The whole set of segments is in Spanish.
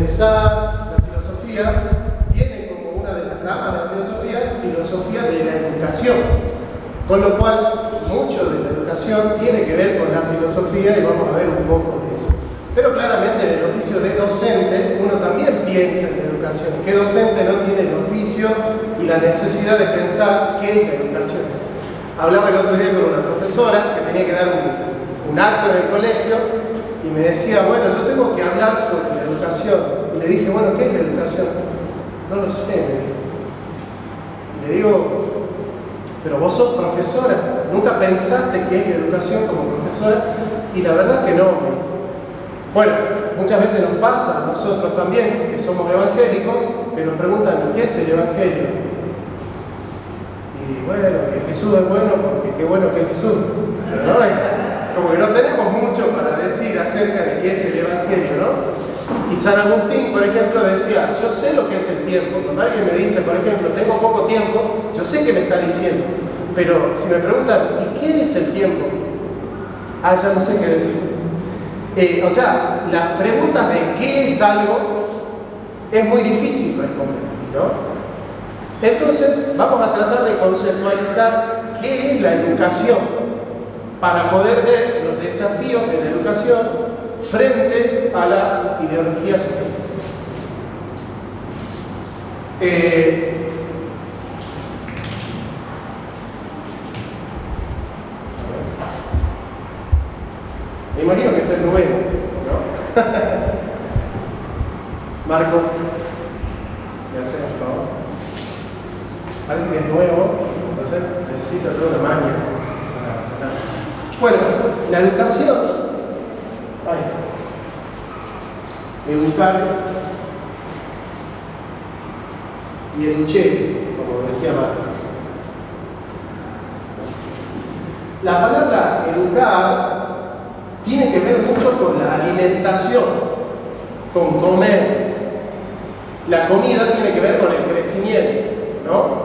pensar la filosofía, tiene como una de las ramas de la filosofía de la educación. Con lo cual, mucho de la educación tiene que ver con la filosofía y vamos a ver un poco de eso. Pero claramente en el oficio de docente uno también piensa en la educación. ¿Qué docente no tiene el oficio y la necesidad de pensar qué es la educación? Hablaba el otro día con una profesora que tenía que dar un acto en el colegio y me decía, bueno, yo tengo que hablar sobre la educación. Y le dije, bueno, ¿qué es la educación? No lo sé, me dice. Y le digo, pero vos sos profesora, ¿nunca pensaste qué es la educación como profesora? Y la verdad que no, me dice. Bueno, muchas veces nos pasa a nosotros también, que somos evangélicos, que nos preguntan, ¿qué es el evangelio? Y bueno, que Jesús es bueno, porque qué bueno que es Jesús. Pero no, como que no tenemos mucho para decir acerca de qué es el evangelio, ¿no? Y San Agustín, por ejemplo, decía, yo sé lo que es el tiempo. Cuando alguien me dice, por ejemplo, tengo poco tiempo, yo sé qué me está diciendo. Pero si me preguntan, ¿y qué es el tiempo? Ah, ya no sé qué decir. O sea, las preguntas de qué es algo es muy difícil responder, ¿no? Entonces, vamos a tratar de conceptualizar qué es la educación para poder ver los desafíos de la educación frente a la ideología cristiana. Me imagino que esto es nuevo, ¿no? Marcos, ¿me haces el favor? Parece que es nuevo, entonces necesito toda una maña para sacarlo. Bueno, la educación. Educar y eduché, como decía Marcos. La palabra educar tiene que ver mucho con la alimentación, con comer. La comida tiene que ver con el crecimiento, ¿no?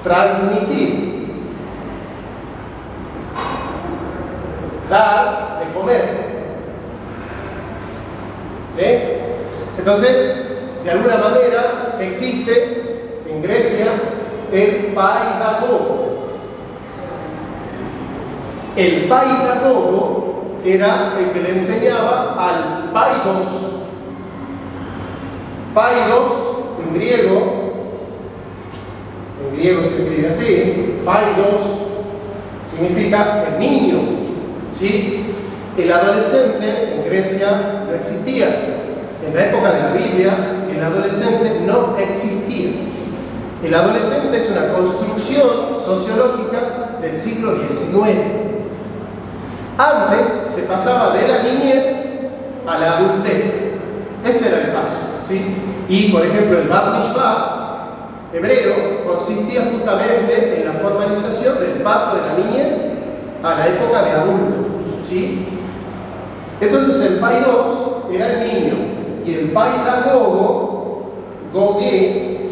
Transmitir. Dar de comer. ¿Sí? Entonces, de alguna manera existe en Grecia el paidagogo. El paidagogo era el que le enseñaba al paidos. Paidos, en griego se escribe así, paidos significa el niño, ¿sí? El adolescente en Grecia no existía. En la época de la Biblia, el adolescente no existía. El adolescente es una construcción sociológica del siglo XIX. Antes se pasaba de la niñez a la adultez. Ese era el paso, ¿sí? Y, por ejemplo, el Bar Mishvah hebreo consistía justamente en la formalización del paso de la niñez a la época de adulto, ¿sí? Entonces el paidos era el niño y el paidagogo, gogé,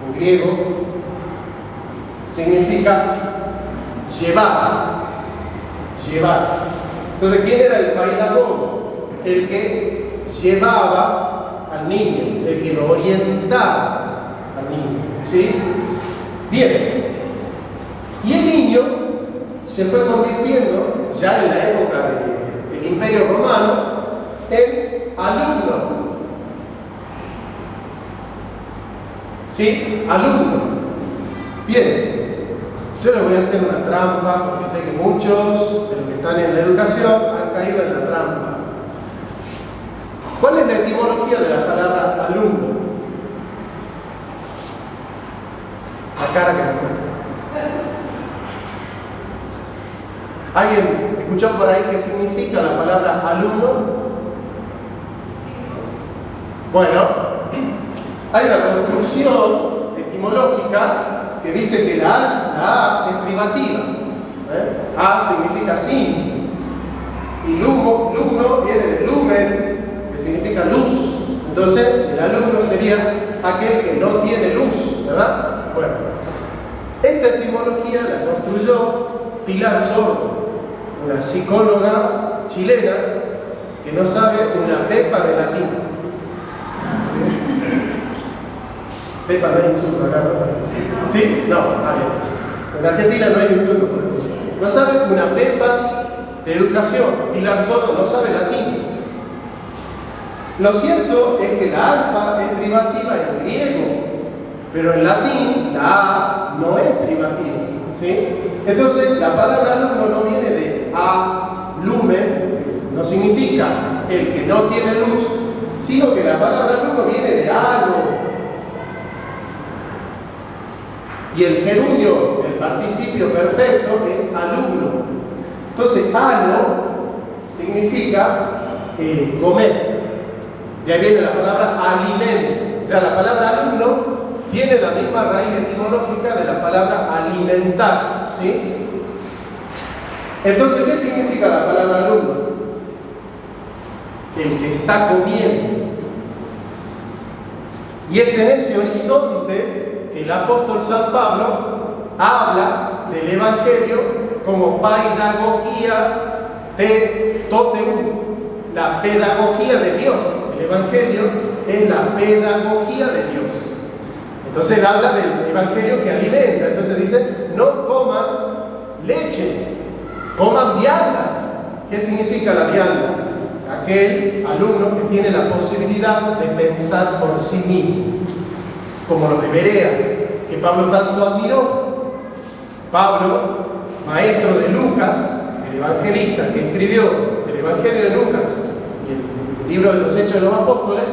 en griego, significa llevar. Entonces, ¿quién era el paidagogo? El que llevaba al niño, el que lo orientaba al niño, ¿sí? Bien. Y el niño se fue convirtiendo, ya en la época del Imperio Romano, en alumno. ¿Sí? Alumno. Bien. Yo les voy a hacer una trampa, porque sé que muchos de los que están en la educación han caído en la trampa. ¿Cuál es la etimología de la palabra alumno? La cara que me cuesta. ¿Alguien escuchó por ahí qué significa la palabra alumno? Bueno, hay una construcción etimológica que dice que la A es privativa. A significa sin. Y lumno viene de lumen, que significa luz. Entonces, el alumno sería aquel que no tiene luz, ¿verdad? Bueno, esta etimología la construyó Pilar Sordo, una psicóloga chilena que no sabe una pepa de latín. ¿Sí? Pepa no hay insulto acá, ¿no? ¿Sí? No, en Argentina no hay insulto por eso. No sabe una pepa de educación. Pilar Soto no sabe latín. Lo cierto es que la alfa es privativa en griego, pero en latín la A no es privativa. ¿Sí? Entonces, la palabra alumno no viene de a lumen, no significa el que no tiene luz, sino que la palabra alumno viene de algo. Y el gerundio del participio perfecto es alumno. Entonces, alo significa comer. De ahí viene la palabra alimento. O sea, la palabra alumno tiene la misma raíz etimológica de la palabra alimentar. ¿Sí? Entonces, ¿qué significa la palabra alumno? El que está comiendo. Y es en ese horizonte que el apóstol San Pablo habla del Evangelio como paidagogía de Toteu, la pedagogía de Dios. El Evangelio es la pedagogía de Dios. Entonces él habla del Evangelio que alimenta. Entonces dice, no coman leche, coman vianda. ¿Qué significa la vianda? Aquel alumno que tiene la posibilidad de pensar por sí mismo, como los de Berea, que Pablo tanto admiró. Pablo, maestro de Lucas, el evangelista que escribió el Evangelio de Lucas y el libro de los Hechos de los Apóstoles,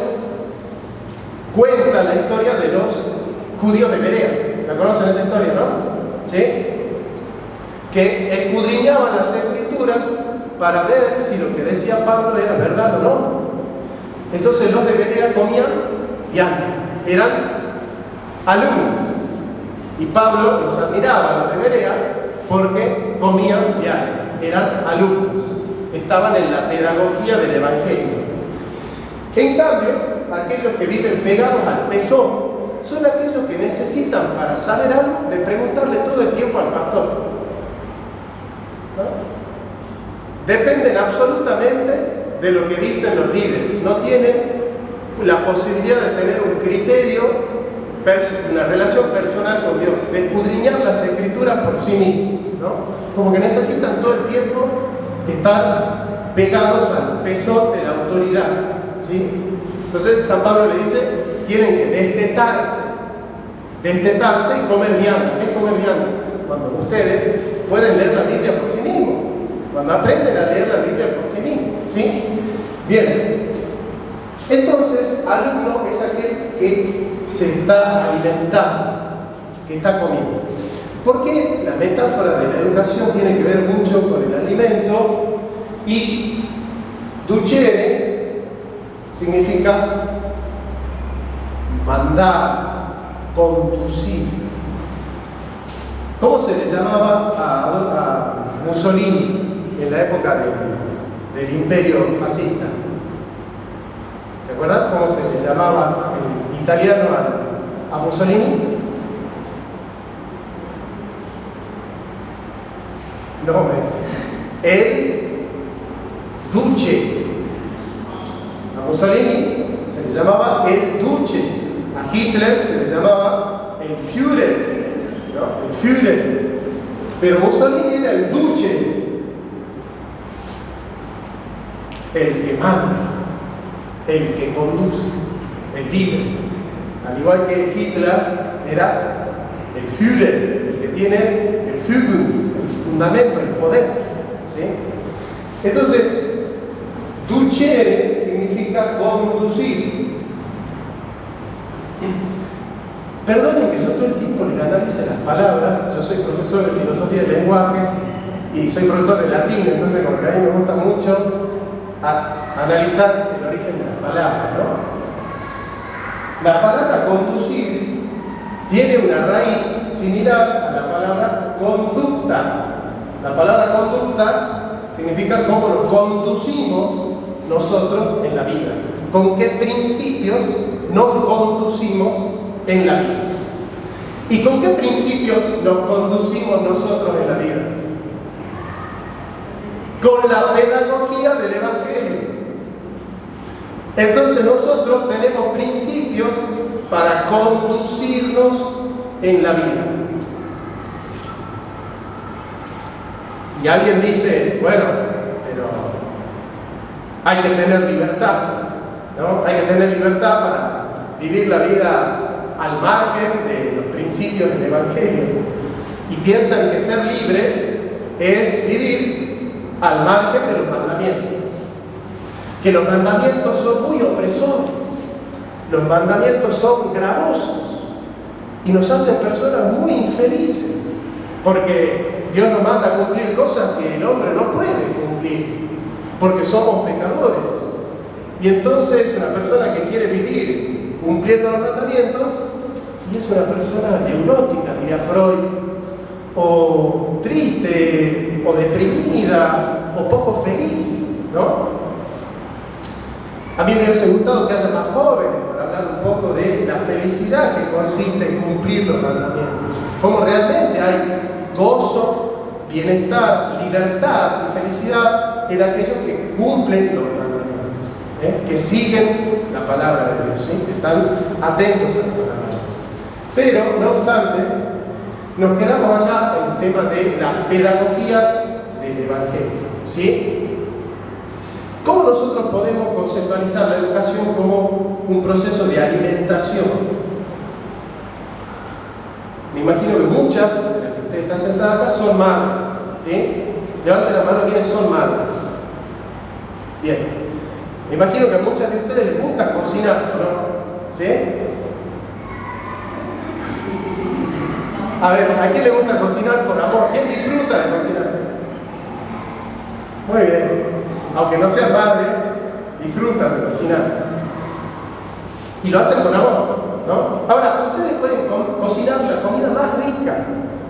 cuenta la historia de los judíos de Berea. ¿La conocen esa historia, no? ¿Sí? Que escudriñaban las Escrituras para ver si lo que decía Pablo era verdad o no. Entonces los de Berea comían vianda, eran alumnos. Y Pablo los admiraba, los de Berea, porque comían vianda, eran alumnos, estaban en la pedagogía del Evangelio. En cambio, aquellos que viven pegados al pezón son aquellos que necesitan, para saber algo, de preguntarle todo el tiempo al pastor. ¿No? Dependen absolutamente de lo que dicen los líderes. No tienen la posibilidad de tener un criterio, una relación personal con Dios, de escudriñar las Escrituras por sí mismos, ¿no? Como que necesitan todo el tiempo estar pegados al pezón de la autoridad, ¿sí? Entonces San Pablo le dice, tienen que destetarse y comer vianda. ¿Qué es comer vianda? Cuando ustedes pueden leer la Biblia por sí mismos, cuando aprenden a leer la Biblia por sí mismos, ¿sí? Bien, entonces alumno es aquel que se está alimentando, que está comiendo. Porque la metáfora de la educación tiene que ver mucho con el alimento, y ducere significa mandar, conducir. ¿Cómo se le llamaba a Mussolini en la época del imperio fascista? ¿Se acuerdan cómo se le llamaba en italiano a Mussolini? No, el duce. A Mussolini se le llamaba el duce. A Hitler se le llamaba el Führer, ¿no? El Führer. Pero Mussolini era el duce, el que manda, el que conduce, el líder. Al igual que Hitler era el Führer, el que tiene el Fügung, el fundamento, el poder, ¿sí? Entonces, ducere significa conducir. Perdonen que yo todo el tiempo les analice las palabras. Yo soy profesor de filosofía del lenguaje y soy profesor de latín, entonces como que a mí me gusta mucho analizar el origen de las palabras, ¿no? La palabra conducir tiene una raíz similar a la palabra conducta. La palabra conducta significa cómo nos conducimos nosotros en la vida, con qué principios nos conducimos en la vida. ¿Y con qué principios nos conducimos nosotros en la vida? Con la pedagogía del Evangelio. Entonces nosotros tenemos principios para conducirnos en la vida. Y alguien dice, bueno, pero hay que tener libertad, ¿no? Hay que tener libertad para vivir la vida al margen de los principios del Evangelio. Y piensan que ser libre es vivir al margen de los mandamientos. Que los mandamientos son muy opresores, los mandamientos son gravosos y nos hacen personas muy infelices, porque Dios nos manda a cumplir cosas que el hombre no puede cumplir, porque somos pecadores. Y entonces una persona que quiere vivir cumpliendo los mandamientos, y es una persona neurótica, diría Freud, o triste, o deprimida, o poco feliz, ¿no? A mí me hubiese gustado que haya más jóvenes para hablar un poco de la felicidad que consiste en cumplir los mandamientos. Cómo realmente hay gozo, bienestar, libertad y felicidad en aquellos que cumplen los mandamientos, que siguen la palabra de Dios, ¿sí? Que están atentos a la palabra de Dios. Pero, no obstante, nos quedamos acá en el tema de la pedagogía del Evangelio, ¿sí? ¿Cómo nosotros podemos conceptualizar la educación como un proceso de alimentación? Me imagino que muchas de las que ustedes están sentadas acá son madres, ¿sí? Levanten la mano quienes son madres. Bien. Me imagino que a muchas de ustedes les gusta cocinar, ¿no? ¿Sí? A ver, ¿a quién le gusta cocinar por amor? ¿Quién disfruta de cocinar? Muy bien. Aunque no sean madres, disfrutan de cocinar. Y lo hacen con amor, ¿no? Ahora, ustedes pueden cocinar la comida más rica,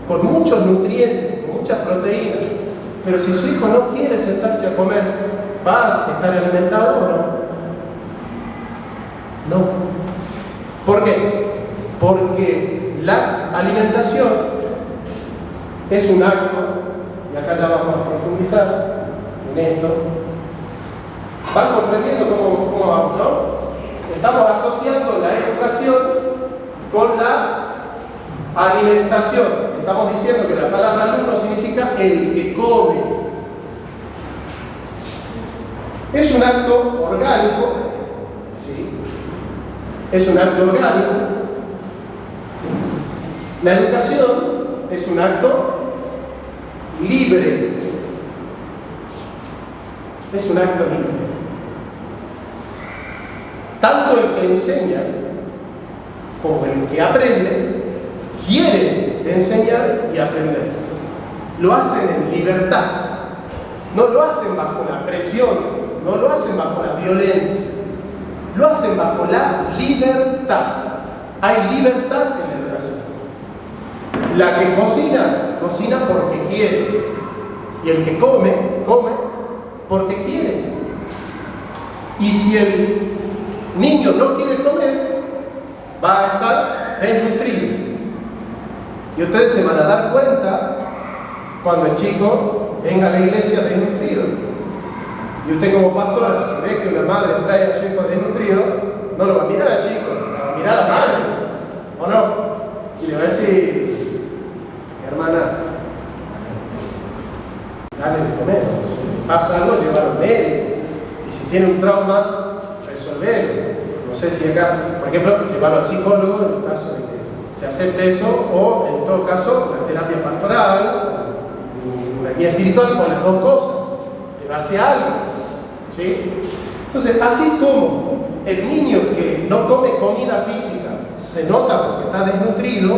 con muchos nutrientes, con muchas proteínas, pero si su hijo no quiere sentarse a comer, ¿va a estar alimentado o no? No. ¿Por qué? Porque la alimentación es un acto, y acá ya vamos a profundizar en esto. ¿Van comprendiendo cómo vamos, no? Estamos asociando la educación con la alimentación. Estamos diciendo que la palabra alumno significa el que come. Es un acto orgánico, ¿sí? Es un acto orgánico. La educación es un acto libre. Es un acto libre. Tanto el que enseña como el que aprende quieren enseñar y aprender. Lo hacen en libertad. No lo hacen bajo la presión, no lo hacen bajo la violencia. Lo hacen bajo la libertad. Hay libertad en la educación. La que cocina, cocina porque quiere. Y el que come, come porque quiere. Y si el niño no quiere comer, va a estar desnutrido. Y ustedes se van a dar cuenta cuando el chico venga a la iglesia desnutrido. Y usted como pastora, si ve que una madre trae a su hijo desnutrido, no lo va a mirar al chico, lo va a mirar a la madre, ¿o no? Y le va a decir, hermana, dale de comer. Si pasa algo, llevarlo al médico. Y si tiene un trauma, resolverlo. No sé si acá, por ejemplo, llevarlo al psicólogo en el caso de que se acepte eso, o en todo caso, una terapia pastoral, una guía espiritual, con las dos cosas, pero hace algo, ¿sí? Entonces, así como el niño que no come comida física se nota porque está desnutrido,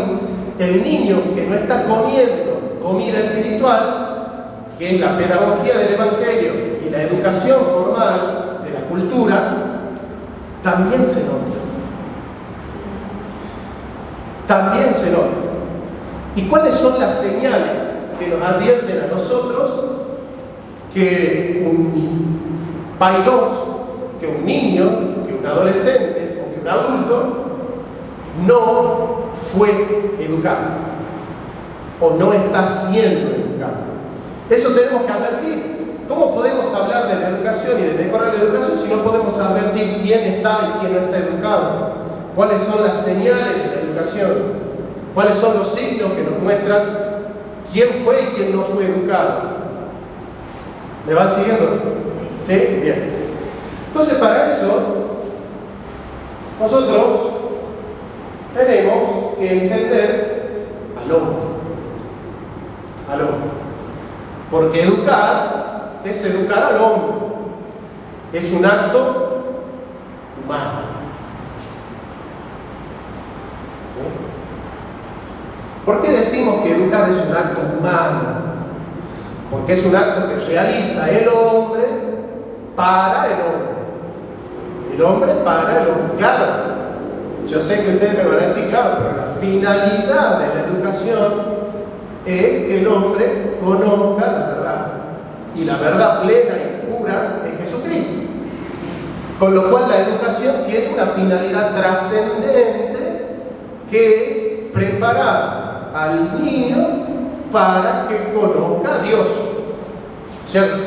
el niño que no está comiendo comida espiritual, que es la pedagogía del Evangelio y la educación formal de la cultura, también se nota. También se nota. ¿Y cuáles son las señales que nos advierten a nosotros que un paidoso, que un niño, que un adolescente o que un adulto no fue educado o no está siendo educado? Eso tenemos que advertir. ¿cómo podemos hablar de la educación y de mejorar la educación si no podemos advertir quién está y quién no está educado? ¿Cuáles son las señales de la educación? ¿Cuáles son los signos que nos muestran quién fue y quién no fue educado? ¿Me van siguiendo? ¿Sí? Bien. Entonces, para eso, nosotros tenemos que entender al hombre. Al hombre. Porque educar es educar al hombre. Es un acto humano. ¿Sí? ¿Por qué decimos que educar es un acto humano? Porque es un acto que realiza el hombre para el hombre. El hombre para el hombre. Claro, yo sé que ustedes me van a decir, claro, pero la finalidad de la educación es que el hombre conozca la verdad. Y la verdad plena y pura es Jesucristo. Con lo cual la educación tiene una finalidad trascendente que es preparar al niño para que conozca a Dios. ¿Cierto?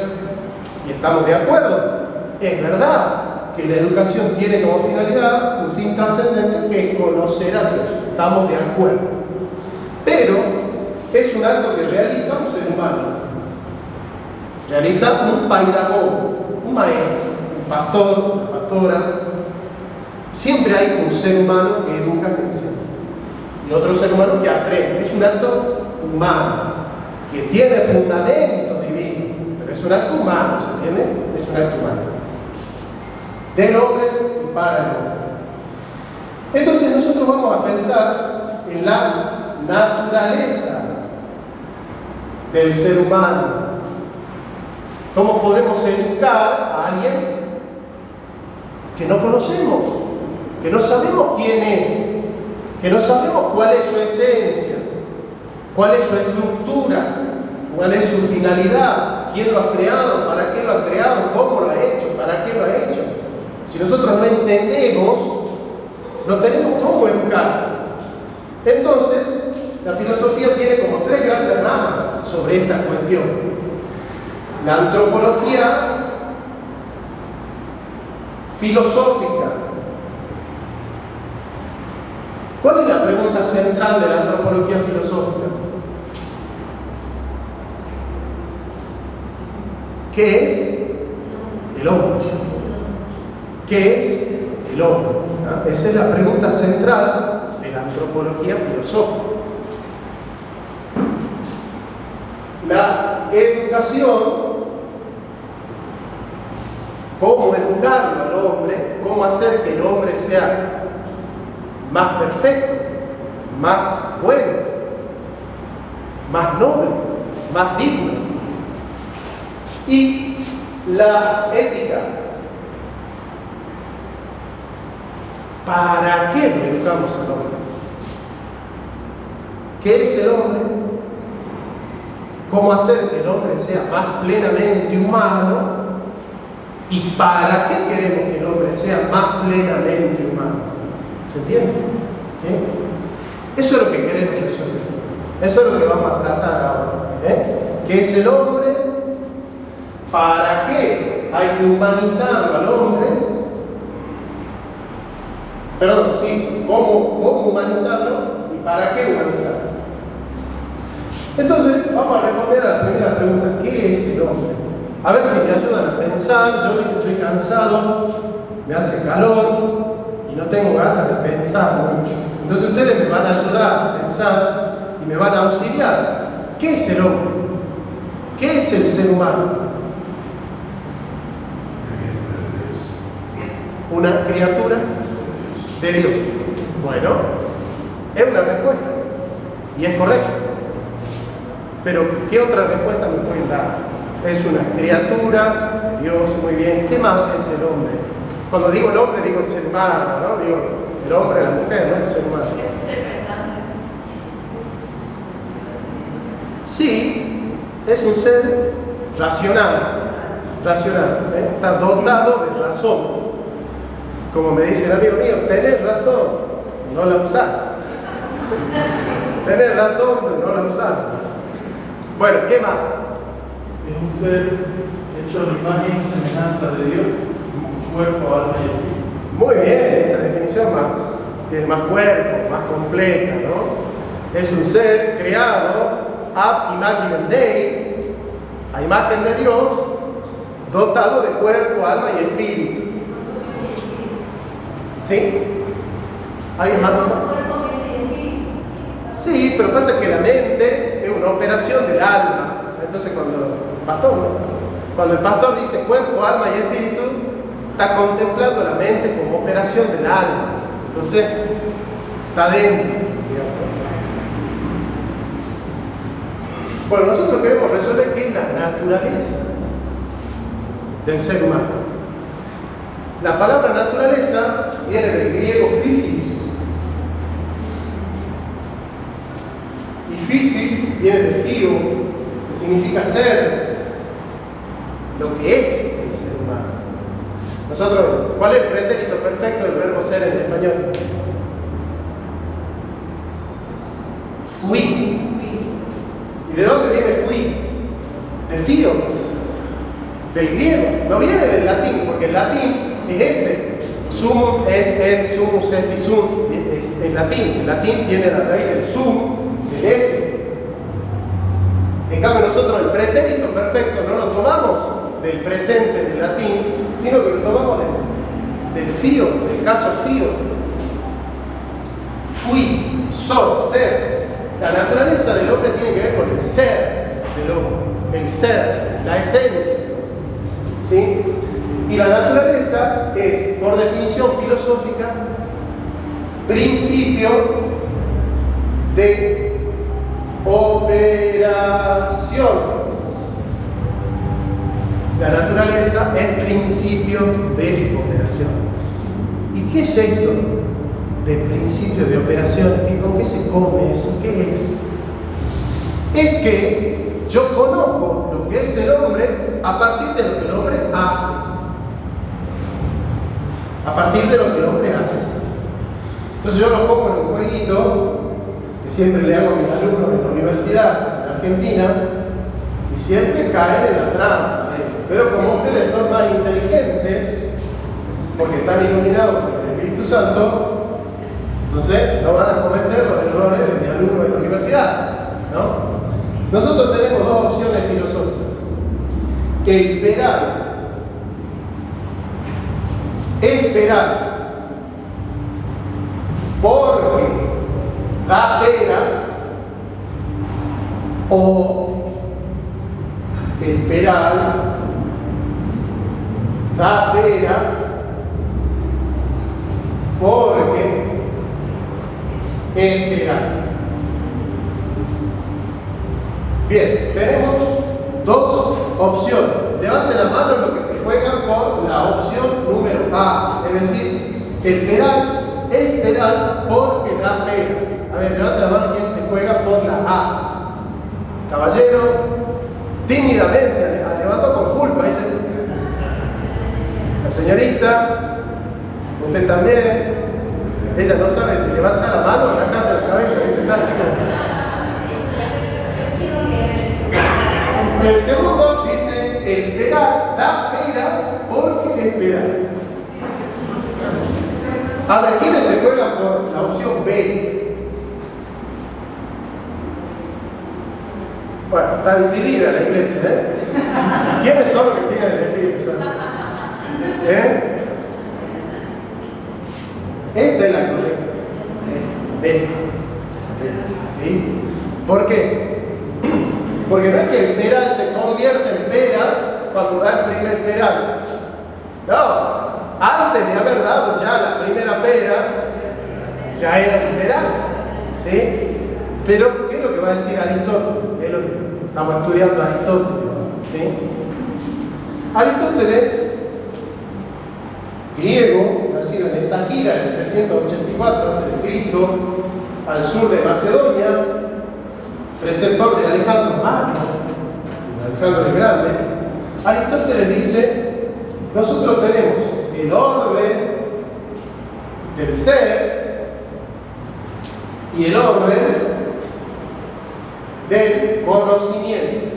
Y estamos de acuerdo. Es verdad que la educación tiene como finalidad un fin trascendente que es conocer a Dios. Estamos de acuerdo. Pero es un acto que realiza un ser humano. Realiza un pedagogo, un maestro, un pastor, una pastora. Siempre hay un ser humano que educa, que enseña. Y otro ser humano que aprende. Es un acto humano, que tiene fundamentos divinos, pero es un acto humano, ¿se entiende? Es un acto humano. Del hombre y para el hombre. Entonces nosotros vamos a pensar en la naturaleza del ser humano. ¿Cómo podemos educar a alguien que no conocemos? Que no sabemos quién es, que no sabemos cuál es su esencia, cuál es su estructura, cuál es su finalidad, quién lo ha creado, para qué lo ha creado, cómo lo ha hecho, para qué lo ha hecho. Si nosotros no entendemos, no tenemos cómo educar. Entonces, la filosofía tiene como tres grandes ramas sobre esta cuestión. La antropología filosófica. ¿Cuál es la pregunta central de la antropología filosófica? ¿Qué es el hombre? ¿Qué es el hombre? ¿Ah? Esa es la pregunta central de la antropología filosófica. La educación, cómo educarlo al hombre, cómo hacer que el hombre sea más perfecto, más bueno, más noble, más digno. Y la ética. ¿Para qué lo educamos al hombre? ¿Qué es el hombre? ¿Cómo hacer que el hombre sea más plenamente humano? ¿Y para qué queremos que el hombre sea más plenamente humano? ¿Se entiende? ¿Sí? Eso es lo que queremos resolver. Eso es lo que vamos a tratar ahora. ¿Qué es el hombre? ¿Para qué hay que humanizarlo al hombre? Perdón, sí, ¿cómo humanizarlo y para qué humanizarlo? Entonces, vamos a responder a la primera pregunta: ¿qué es el hombre? A ver si me ayudan a pensar. Yo estoy cansado, me hace calor y no tengo ganas de pensar mucho. Entonces ustedes me van a ayudar a pensar y me van a auxiliar. ¿Qué es el hombre? ¿Qué es el ser humano? Una criatura de Dios. Bueno, es una respuesta y es correcta. Pero ¿qué otra respuesta me pueden dar? Es una criatura de Dios, muy bien. ¿Qué más es el hombre? Cuando digo el hombre, digo el ser humano, ¿no? Digo el hombre, la mujer, no el ser humano. Sí, es un ser racional. Está dotado de razón. Como me dice el amigo mío, tenés razón, no la usás. Tenés razón, pero no la usás. Bueno, ¿qué más? Es un un ser hecho a la imagen y semejanza de Dios, cuerpo, alma y espíritu. Muy bien, esa definición tiene más cuerpo, más completa, ¿no? Es un ser creado ab imaginem Dei, a imagen de Dios, dotado de cuerpo, alma y espíritu. ¿Sí? ¿Alguien más? Sí, pero pasa que la mente es una operación del alma. Entonces cuando el pastor dice cuerpo, alma y espíritu, está contemplando la mente como operación del alma. Entonces, está dentro, digamos. Bueno, nosotros queremos resolver qué es la naturaleza del ser humano. La palabra naturaleza viene del griego physis. Y physis viene de phio, que significa ser, lo que es el ser humano. Nosotros, ¿cuál es el pretérito perfecto del verbo ser en español? Fui. ¿Y de dónde viene fui? De phio, del griego. No viene del latín, porque el latín es ese. Sumum es et, sumus est y sum. Es el latín. El latín tiene la raíz del sum, del ese. En cambio, nosotros el pretérito perfecto no lo tomamos del presente del latín, sino que lo tomamos del fío, del caso fío. Fui, soy, ser. La naturaleza del hombre tiene que ver con el ser del hombre, el ser, la esencia. ¿Sí? Y la naturaleza es, por definición filosófica, principio de operaciones. La naturaleza es principio de operación. ¿Y qué es esto de principio de operación? ¿Y con qué se come eso? ¿Qué es? Es que yo conozco lo que es el hombre a partir de lo que el hombre hace. A partir de lo que el hombre hace. Entonces yo lo pongo en un jueguito que siempre le hago a mis alumnos en la universidad, en Argentina, y siempre caen en la trampa. Pero como ustedes son más inteligentes, porque están iluminados por el Espíritu Santo, entonces no van a cometer los errores de mi alumno en la universidad, ¿no? Nosotros tenemos dos opciones filosóficas. Esperar porque da peras, o esperar da peras porque esperar. Bien, tenemos dos opciones. Levanten la mano los que se juegan por la opción número A, es decir, esperar porque da peras. A ver, levanten la mano quien se juega por la A. Caballero, tímidamente, levantó con culpa. La señorita, usted también. Ella no sabe si levanta la mano o la casa de la cabeza. Está así como... El segundo dice, esperar da peras porque esperar. A ver, ¿quiénes se juegan por la opción B? Bueno, está dividida la iglesia, ¿eh? ¿Quiénes son los que tienen el Espíritu Santo? Esta es la correcta. B. ¿Sí? ¿Por qué? Porque no es que el peral se convierte en peras cuando da el primer peral. No, antes de haber dado ya la primera pera, ya era un peral. ¿Sí? Pero, ¿qué es lo que va a decir Aristóteles? Es lo que estamos estudiando Aristóteles. ¿Sí? Aristóteles, griego, nacido en Estaquira en el 384 a.C., al sur de Macedonia, preceptor de Alejandro Magno, Alejandro el Grande. Aristóteles dice, nosotros tenemos el orden del ser y el orden del conocimiento.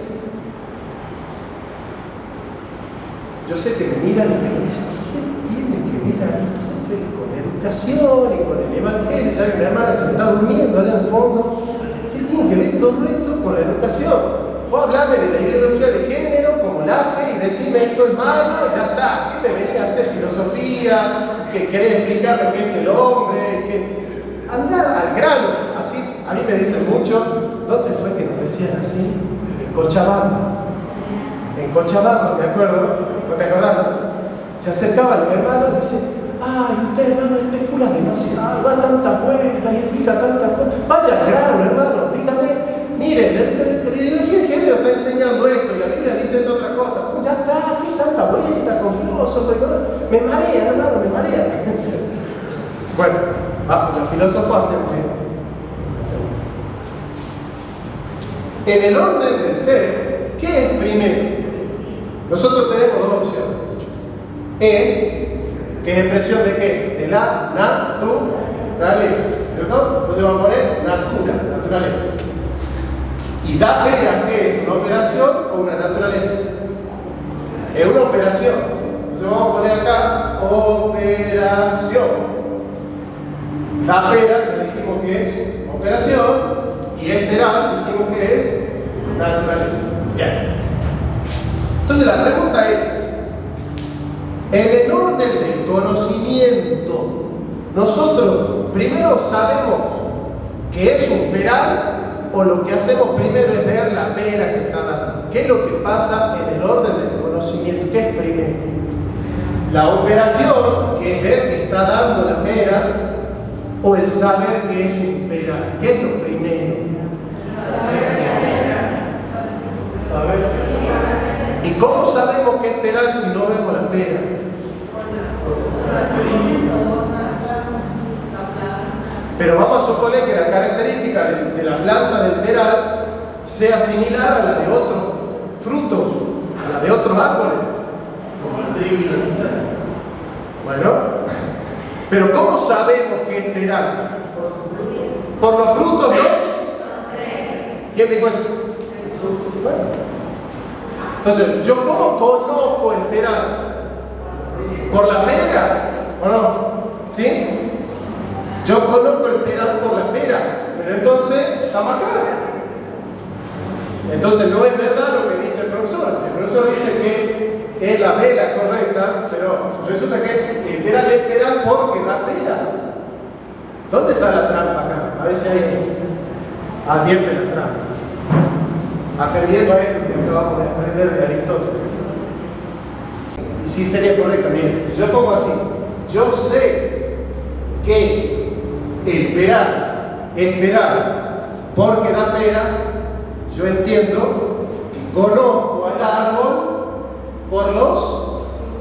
yo sé que me miran y que me dicen, ¿qué tiene que ver Aristóteles con la educación y con el evangelio? Ya que mi hermana se me está durmiendo allá en el fondo. ¿Qué tiene que ver todo esto con la educación? Vos hablame de la ideología de género como la fe y decime esto es malo y ya está. ¿Qué me venía a hacer filosofía? ¿Que querés explicarme qué es el hombre? Andar al grano. Así, a mí me dicen mucho, ¿dónde fue que nos decían así? En Cochabamba. En Cochabamba, me acuerdo, ¿no te acordás? Se acercaban los hermanos y dicen, ay, usted hermano especula demasiado, da tantas vueltas y explica tantas cosas. Vaya al grano, hermano, dígame. Miren, la ideología de género está enseñando esto y la Biblia dice otra cosa. Pues ya está, aquí tanta vuelta con filósofos y todo. Me marea, hermano, me marea. Bueno, bajo los filósofos hacemos esto. En el orden del ser, ¿qué es primero? Nosotros tenemos dos opciones. ¿Qué es expresión de qué? De la naturaleza, ¿cierto? Entonces vamos a poner naturaleza. Y da pena, ¿qué es? ¿Una operación o una naturaleza? Es una operación. Entonces vamos a poner acá operación. Da pena, que dijimos que es operación, y esperar, dijimos que es naturaleza. Bien. Entonces la pregunta es, en el orden del conocimiento, nosotros primero sabemos que es un peral, o lo que hacemos primero es ver la pera que está dando. ¿Qué es lo que pasa en el orden del conocimiento? ¿Qué es primero? La operación, que es ver que está dando la pera, o el saber que es un peral. ¿Qué es lo primero? Saber. ¿Y cómo sabemos que es peral si no vemos la pera? Pero vamos a suponer que la característica de la planta del peral sea similar a la de otros frutos, a la de otros árboles. Como el trigo y la cizaña. Bueno, pero ¿cómo sabemos que es peral? Por los frutos, ¿no? ¿Quién dijo eso? Bueno. Entonces, ¿yo cómo conozco el peral? ¿Por la pera? ¿O no? ¿Sí? Yo conozco el peral por la pera, pero entonces estamos acá. Entonces no es verdad lo que dice el profesor. Si el profesor dice que es la pera correcta, pero resulta que el peral es peral porque da peras. ¿Dónde está la trampa acá? A ver si hay advierte la trampa. Aprendiendo a esto que acabamos de aprender de Aristóteles. Y sí sería correcto, miren, si yo pongo así, yo sé que el peral es peral porque da peras, yo entiendo que conozco al árbol por los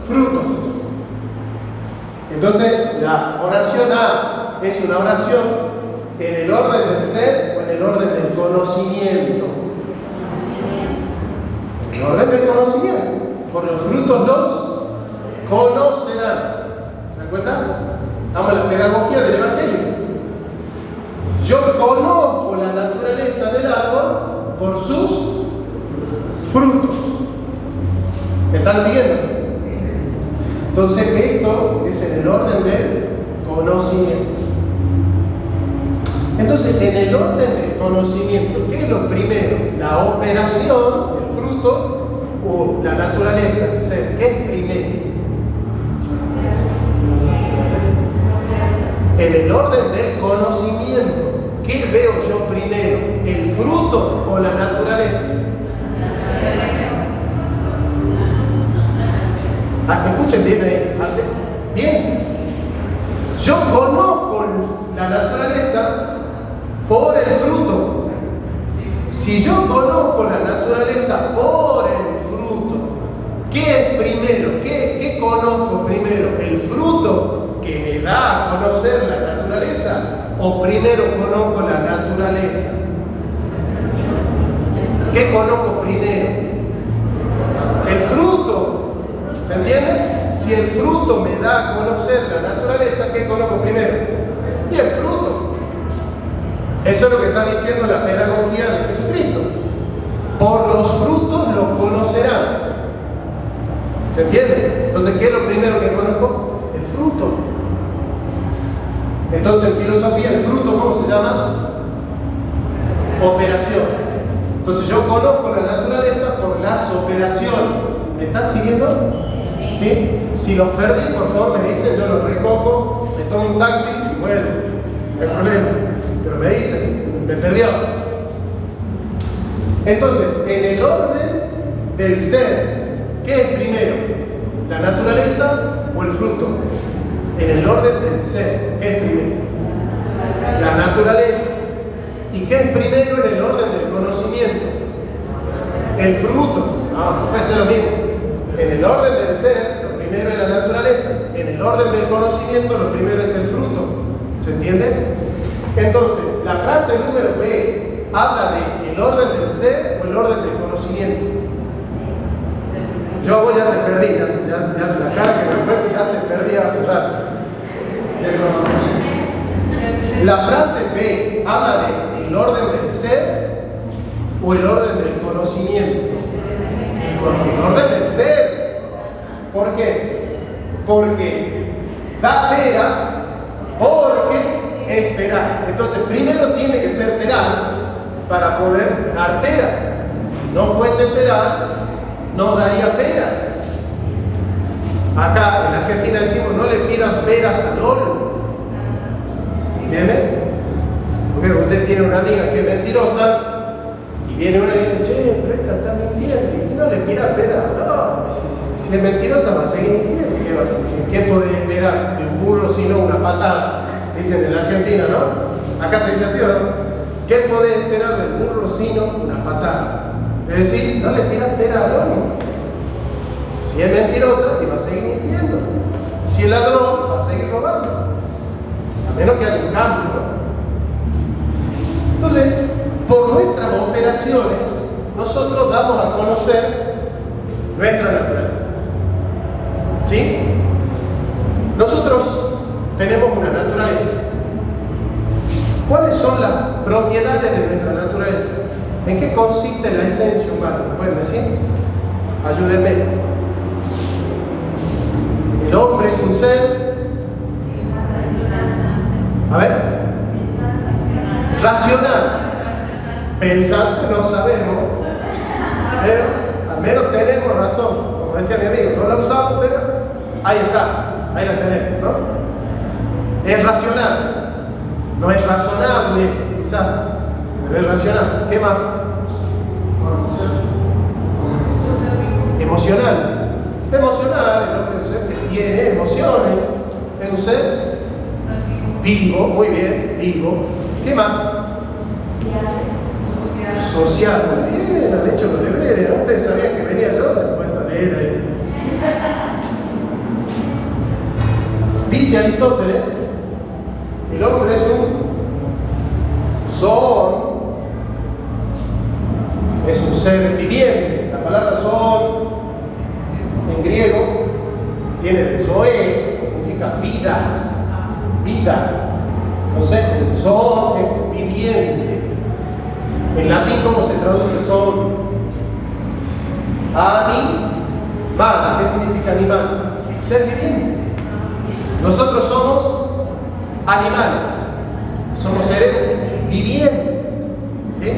frutos. Entonces, la oración A es una oración en el orden del ser o en el orden del conocimiento. En el orden del conocimiento. Por los frutos los conocerán. ¿Se dan cuenta? Estamos en la pedagogía del Evangelio. Yo conozco la naturaleza del árbol por sus frutos. ¿Me están siguiendo? Entonces esto es en el orden del conocimiento. Entonces en el orden del conocimiento, ¿qué es lo primero? La operación, el fruto o la naturaleza, el ser. ¿Qué es primero? En el orden del conocimiento, ¿qué veo yo primero? ¿El fruto o la naturaleza? Escuchen bien ahí, piensen. Yo conozco la naturaleza por el fruto. Si yo conozco la naturaleza por el fruto, ¿qué es primero? ¿Qué conozco primero? ¿El fruto que me da a conocer la naturaleza? ¿O primero conozco la naturaleza? ¿Qué conozco primero? El fruto. ¿Se entiende? Si el fruto me da a conocer la naturaleza, ¿qué conozco primero? Y el fruto. Eso es lo que está diciendo la pedagogía de Jesucristo. Por los frutos los conocerán. ¿Se entiende? Entonces, ¿qué es lo primero que conozco? El fruto. Entonces, en filosofía, el fruto, ¿cómo se llama? Operación. Entonces, yo conozco la naturaleza por las operaciones. ¿Me están siguiendo? ¿Sí? Si los perdí, por favor me dicen, yo los recojo, me tomo un taxi y vuelvo. No hay problema. Pero me dicen, me perdió. Entonces, en el orden del ser, ¿qué es primero? ¿La naturaleza o el fruto? En el orden del ser, ¿qué es primero? La naturaleza. ¿Y qué es primero en el orden del conocimiento? El fruto. No, puede ser lo mismo. En el orden del ser, lo primero es la naturaleza. En el orden del conocimiento, lo primero es el fruto. ¿Se entiende? Entonces, la frase número B habla de el orden del ser o el orden del conocimiento. Yo ya te perdí, ya la cara que me muestre ya te perdí hace rato. La frase B habla de el orden del ser o el orden del conocimiento. El orden del ser. ¿Por qué? Porque da peras porque es peral. Entonces primero tiene que ser peral para poder dar peras. Si no fuese peral, no daría peras. Acá en Argentina decimos no le pidan peras al olmo. ¿Entienden? Porque usted tiene una amiga que es mentirosa y viene una y dice, che, pero esta está mintiendo. Y no le pida peras. No, si es mentirosa va a seguir mintiendo. ¿Qué va a hacer? ¿Qué podés esperar de un burro sino una patada? Dicen en Argentina, ¿no? Acá se dice así, ¿o no? ¿Qué podés esperar del burro sino una patada? Es decir, no le pidas pera al olmo. Si es mentirosa, te va a seguir mintiendo. Si es ladrón, va a seguir robando. A menos que haya un cambio, ¿no? Entonces, por nuestras operaciones, nosotros damos a conocer nuestra naturaleza. ¿Sí? Nosotros tenemos una naturaleza. ¿Cuáles son las propiedades de nuestra naturaleza? ¿En qué consiste la esencia humana? ¿Me pueden decir? Ayúdenme. El hombre es un ser. A ver. Racional. Pensante no sabemos. Pero al menos tenemos razón. Como decía mi amigo, no la usamos, pero ahí está. Ahí la tenemos, ¿no? Es racional. No es razonable, quizás. Pero es racional. ¿Qué más? Emocional. Emocional, el hombre es un ser que tiene emociones. Es un ser vivo, muy bien, vivo. ¿Qué más? Social. Muy bien, han hecho los deberes, ¿no? Ustedes sabían que venía yo, se han puesto a leer ahí. Dice Aristóteles, el hombre es un zoon, es un ser viviente. La palabra zoon en griego viene de zoe, que significa vida. Vida. Entonces, el zoon es viviente. En latín, ¿cómo se traduce zoon? Animal. ¿Qué significa animal? Ser viviente. Nosotros somos animales. Somos seres vivientes. ¿Sí?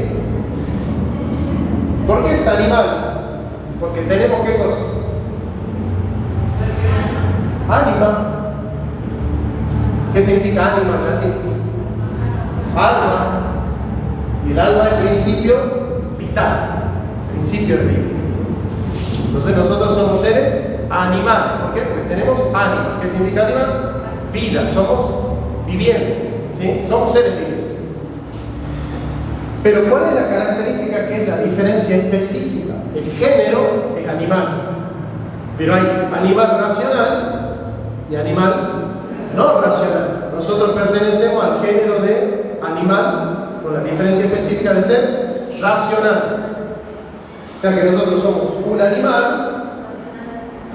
¿Por qué es animal? Porque tenemos ¿qué cosa? Ánima. ¿Qué significa ánima en latín? Alma. Y el alma es principio vital. Principio de vida. Entonces nosotros somos seres animales. ¿Por qué? Porque tenemos ánima. ¿Qué significa ánima? Vida. Somos vivientes. ¿Sí? Somos seres vivientes. Pero ¿cuál es la característica que es la diferencia específica? El género es animal. Pero hay animal racional y animal no racional. Nosotros pertenecemos al género de animal con la diferencia específica de ser racional. O sea que nosotros somos un animal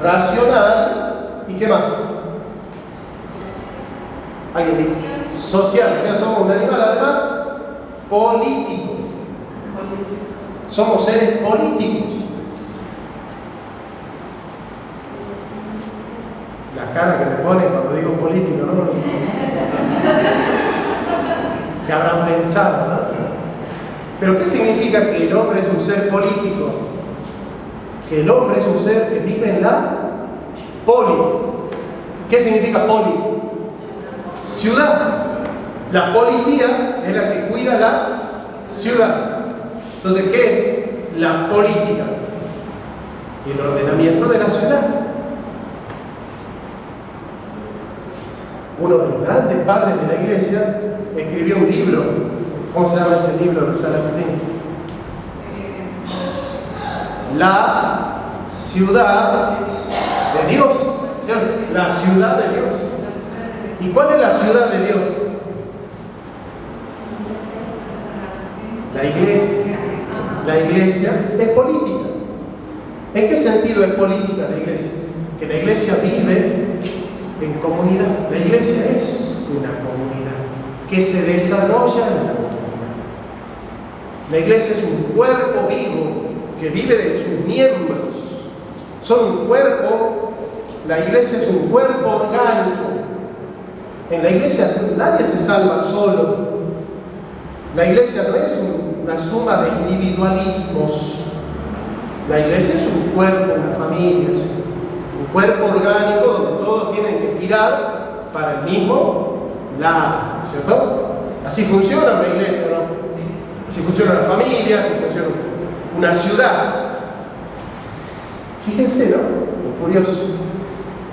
racional y ¿qué más? ¿Alguien dice? Social. O sea, somos un animal además político. Somos seres políticos. La cara que me ponen cuando digo político, ¿no? Que habrán pensado, ¿no? Pero ¿qué significa que el hombre es un ser político? Que el hombre es un ser que vive en la polis. ¿Qué significa polis? Ciudad. La policía es la que cuida la ciudad. Entonces, ¿qué es la política? El ordenamiento de la ciudad. Uno de los grandes padres de la iglesia escribió un libro. ¿Cómo se llama ese libro de San Agustín? La ciudad de Dios. ¿Cierto? La ciudad de Dios. ¿Y cuál es la ciudad de Dios? La iglesia. La iglesia es política. ¿En qué sentido es política la iglesia? Que la iglesia vive en comunidad. La iglesia es una comunidad que se desarrolla en la comunidad. La iglesia es un cuerpo vivo que vive de sus miembros. Son un cuerpo, la iglesia es un cuerpo orgánico. En la iglesia nadie se salva solo. La iglesia no es una suma de individualismos. La iglesia es un cuerpo, una familia, es un cuerpo orgánico donde todos tienen que tirar para el mismo lado, ¿cierto? Así funciona una iglesia, ¿no? Así funciona la familia, así funciona una ciudad. Fíjense, ¿no? Lo curioso.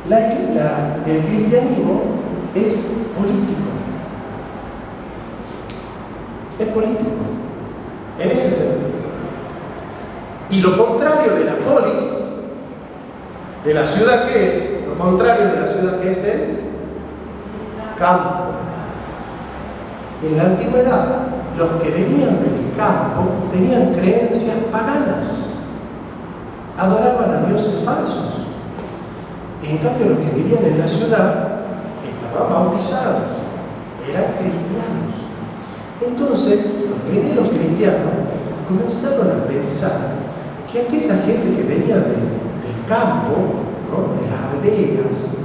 El cristianismo es político. Es político. En ese sentido. Y lo contrario de la polis, de la ciudad, ¿qué es? Lo contrario de la ciudad, ¿qué es el campo? En la antigüedad, los que venían del campo tenían creencias paganas. Adoraban a dioses falsos. En cambio, los que vivían en la ciudad estaban bautizados, eran cristianos. Entonces, los primeros cristianos comenzaron a pensar que aquella gente que venía del campo, ¿no? De las aldeas,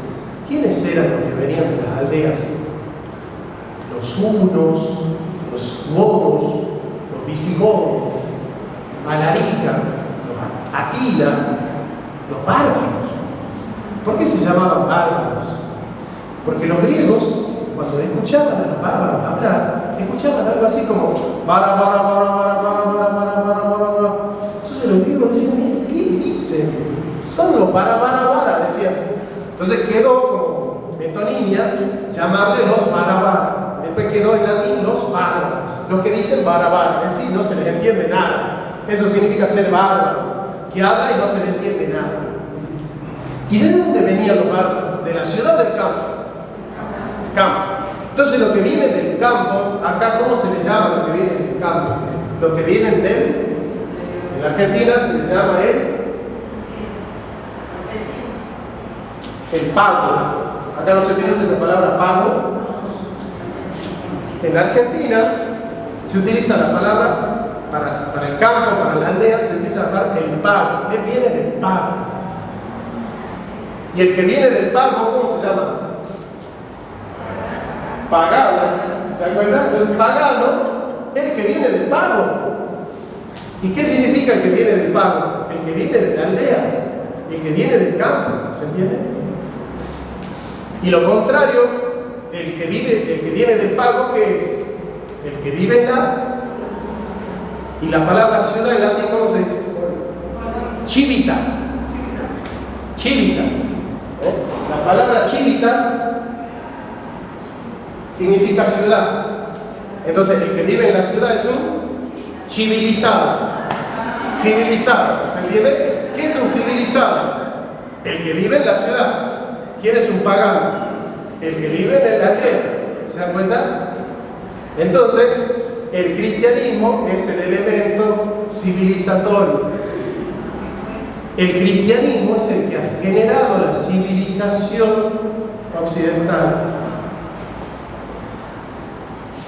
¿quiénes eran los que venían de las aldeas? Los hunos, los godos, los visigodos, Alarica, los Atila, los bárbaros. ¿Por qué se llamaban bárbaros? Porque los griegos, cuando escuchaban a los bárbaros hablar, escuchaban algo así como bara, bara, bara, bara, bara, bara, bara, bara, bara, bara. Entonces los griegos decían, ¿qué dicen? Son los bara, bara, bara, decían. Entonces quedó como metonimia llamarle los bara, bara. Después quedó en latín los bárbaros, los que dicen bara, bara, es decir, no se les entiende nada. Eso significa ser bárbaro, que habla y no se le entiende nada. ¿Y de dónde venían los bárbaros? De la ciudad del campo. Campo. Entonces, los que vienen del campo, acá, ¿cómo se les llama los que vienen del campo? Los que vienen en la Argentina se les llama el pago. Acá no se utiliza esa palabra pago. En la Argentina se utiliza la palabra para el campo, para la aldea, se utiliza la palabra el pago. Él viene del pago. Y el que viene del pago, ¿cómo se llama? Pagano. ¿Se acuerdan? Entonces, pagano es el que viene del pago. ¿Y qué significa el que viene del pago? El que viene de la aldea, el que viene del campo. ¿Se entiende? Y lo contrario, el que viene del pago, ¿qué es? El que vive en la... Y la palabra ciudad en latín, ¿cómo se dice? Civitas. Civitas. La palabra civitas significa ciudad. Entonces, el que vive en la ciudad es un civilizado. Civilizado. ¿Se entiende? ¿Qué es un civilizado? El que vive en la ciudad. ¿Quién es un pagano? El que vive en la aldea. ¿Se dan cuenta? Entonces, el cristianismo es el elemento civilizatorio. El cristianismo es el que ha generado la civilización occidental.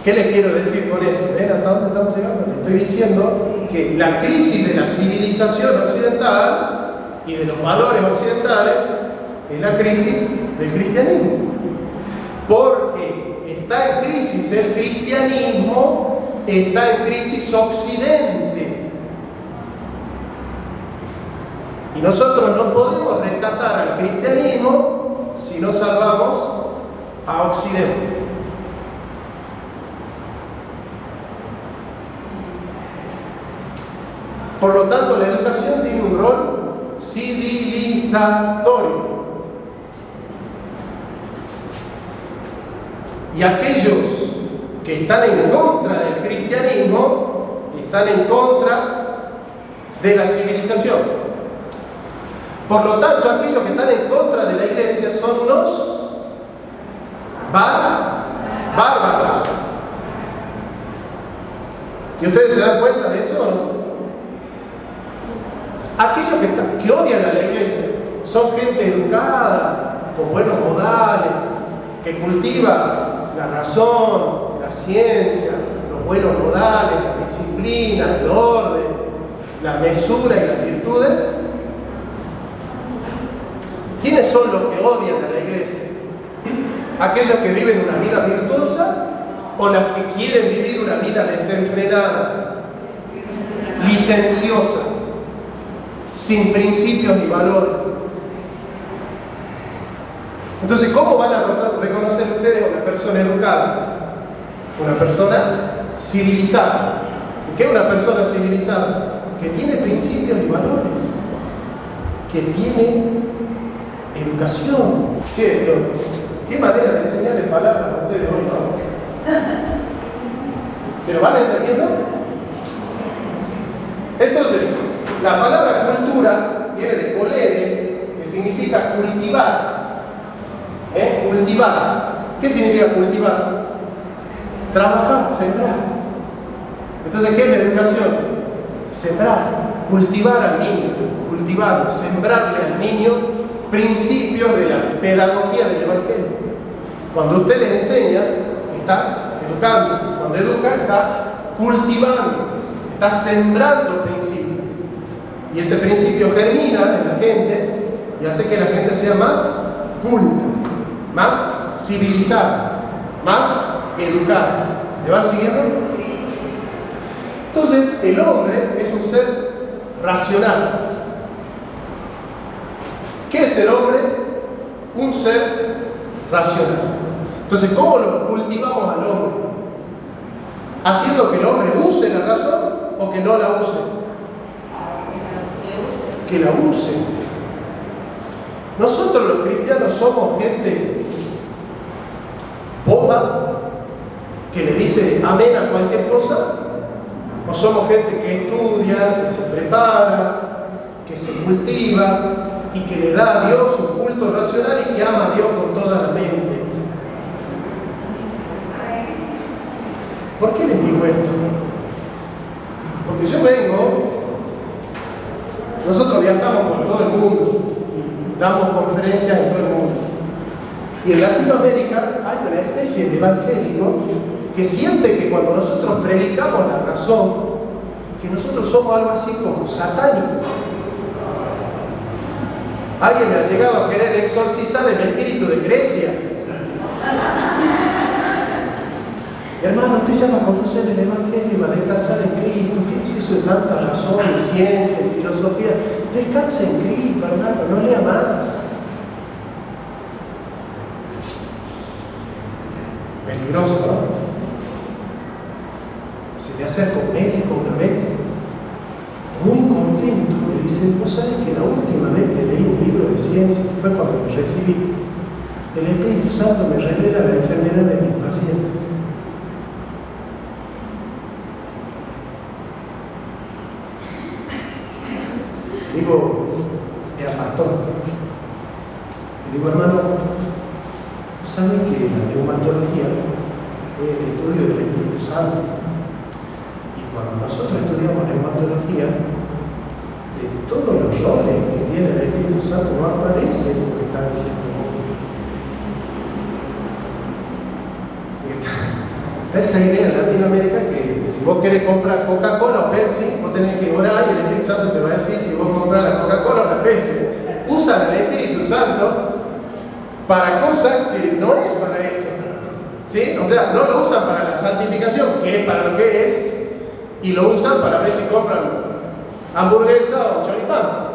¿Qué les quiero decir con eso? ¿Ven hasta dónde estamos llegando? Les estoy diciendo que la crisis de la civilización occidental y de los valores occidentales es la crisis del cristianismo. Porque está en crisis el cristianismo, está en crisis Occidente. Y nosotros no podemos rescatar al cristianismo si no salvamos a Occidente. Por lo tanto, la educación tiene un rol civilizatorio. Y aquellos que están en contra del cristianismo están en contra de la civilización. Por lo tanto, aquellos que están en contra de la iglesia son unos bárbaros. ¿Y ustedes se dan cuenta de eso o no? Aquellos que odian a la iglesia son gente educada, con buenos modales, que cultiva la razón, la ciencia, los buenos modales, la disciplina, el orden, la mesura y las virtudes. ¿Quiénes son los que odian a la iglesia? ¿Aquellos que viven una vida virtuosa o las que quieren vivir una vida desenfrenada, licenciosa, sin principios ni valores? Entonces, ¿cómo van a reconocer ustedes a una persona educada? Una persona civilizada. ¿Y qué es una persona civilizada? Que tiene principios y valores, que tiene educación. Che, qué manera de enseñarles palabras a ustedes hoy, ¿no? ¿Pero van entendiendo? Entonces, la palabra cultura viene de colere, que significa cultivar. Cultivar. ¿Qué significa cultivar? Trabajar, sembrar. Entonces, ¿qué es la educación? Sembrar, cultivar al niño, cultivarlo, sembrarle al niño principios de la pedagogía del Evangelio. Cuando usted le enseña, está educando. Cuando educa, está cultivando, está sembrando principios. Y ese principio germina en la gente y hace que la gente sea más culta, más civilizada, más educada. ¿Me van siguiendo? Entonces, el hombre es un ser racional. ¿Qué es el hombre? Un ser racional. Entonces, ¿cómo lo cultivamos al hombre? ¿Haciendo que el hombre use la razón o que no la use? Que la use. Nosotros los cristianos somos gente boba que le dice amén a cualquier cosa, o somos gente que estudia, que se prepara, que se cultiva y que le da a Dios un culto racional y que ama a Dios con toda la mente. ¿Por qué les digo esto? Porque yo nosotros viajamos por todo el mundo y damos conferencias en todo el mundo. Y en Latinoamérica hay una especie de evangélico que siente que cuando nosotros predicamos la razón, que nosotros somos algo así como satánicos. Alguien me ha llegado a querer exorcizar el espíritu de Grecia. Hermano, usted ya va a conocer el Evangelio y va a descansar en Cristo. ¿Qué es eso de tanta razón y ciencia y filosofía? Descansa en Cristo, hermano, no lea más. Peligroso, ¿no? Se me acerca un médico una vez, muy contento, me dice: ¿vos sabés que la última vez que leí un libro de ciencia, fue cuando me recibí, el Espíritu Santo me revela la enfermedad de mis pacientes? Digo, era pastor. Le digo: hermano, ¿saben que la neumatología es el estudio del Espíritu Santo? Y cuando nosotros estudiamos neumatología, de todos los roles que tiene el Espíritu Santo no aparece lo que está diciendo. Esa idea en Latinoamérica que si vos querés comprar Coca-Cola o Pepsi, vos tenés que orar y el Espíritu Santo te va a decir si vos compras la Coca-Cola o la Pepsi. Usan el Espíritu Santo para cosas que no es para eso. ¿Sí? O sea, no lo usan para la santificación, que es para lo que es, y lo usan para ver si compran hamburguesa o choripán.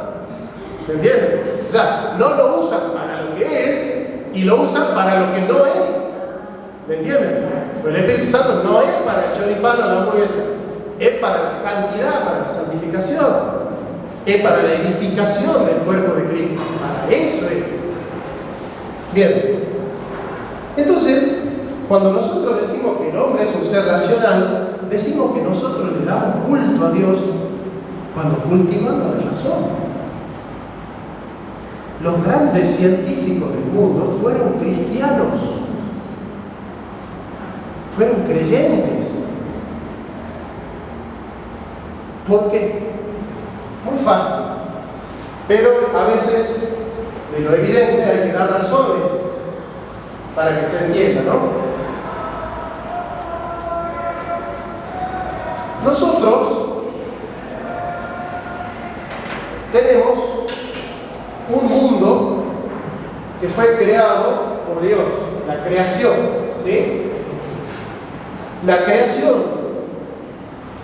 ¿Se entiende? O sea, no lo usan para lo que es y lo usan para lo que no es. ¿Me entienden? Pero el Espíritu Santo no es para el choripán o la hamburguesa, es para la santidad, para la santificación, es para la edificación del cuerpo de Cristo. Para eso es. Bien. Entonces, cuando nosotros decimos que el hombre es un ser racional, decimos que nosotros le damos culto a Dios cuando cultivamos la razón. Los grandes científicos del mundo fueron cristianos, fueron creyentes. ¿Por qué? Muy fácil, pero a veces de lo evidente hay que dar razones para que se entienda, ¿no? Nosotros tenemos un mundo que fue creado por Dios, la creación, ¿sí? La creación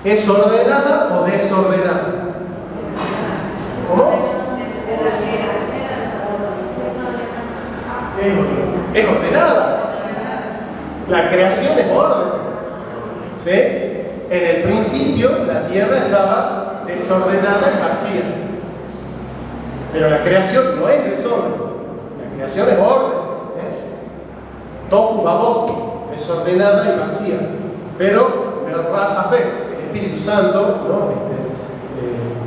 ¿es ordenada o desordenada? ¿Cómo? Es ordenada. La creación es orden, ¿sí? En el principio la tierra estaba desordenada y vacía. Pero la creación no es desorden, la creación es orden. Tohu vabohu, desordenada y vacía. Pero Beruah Hafé, el Espíritu Santo, ¿no?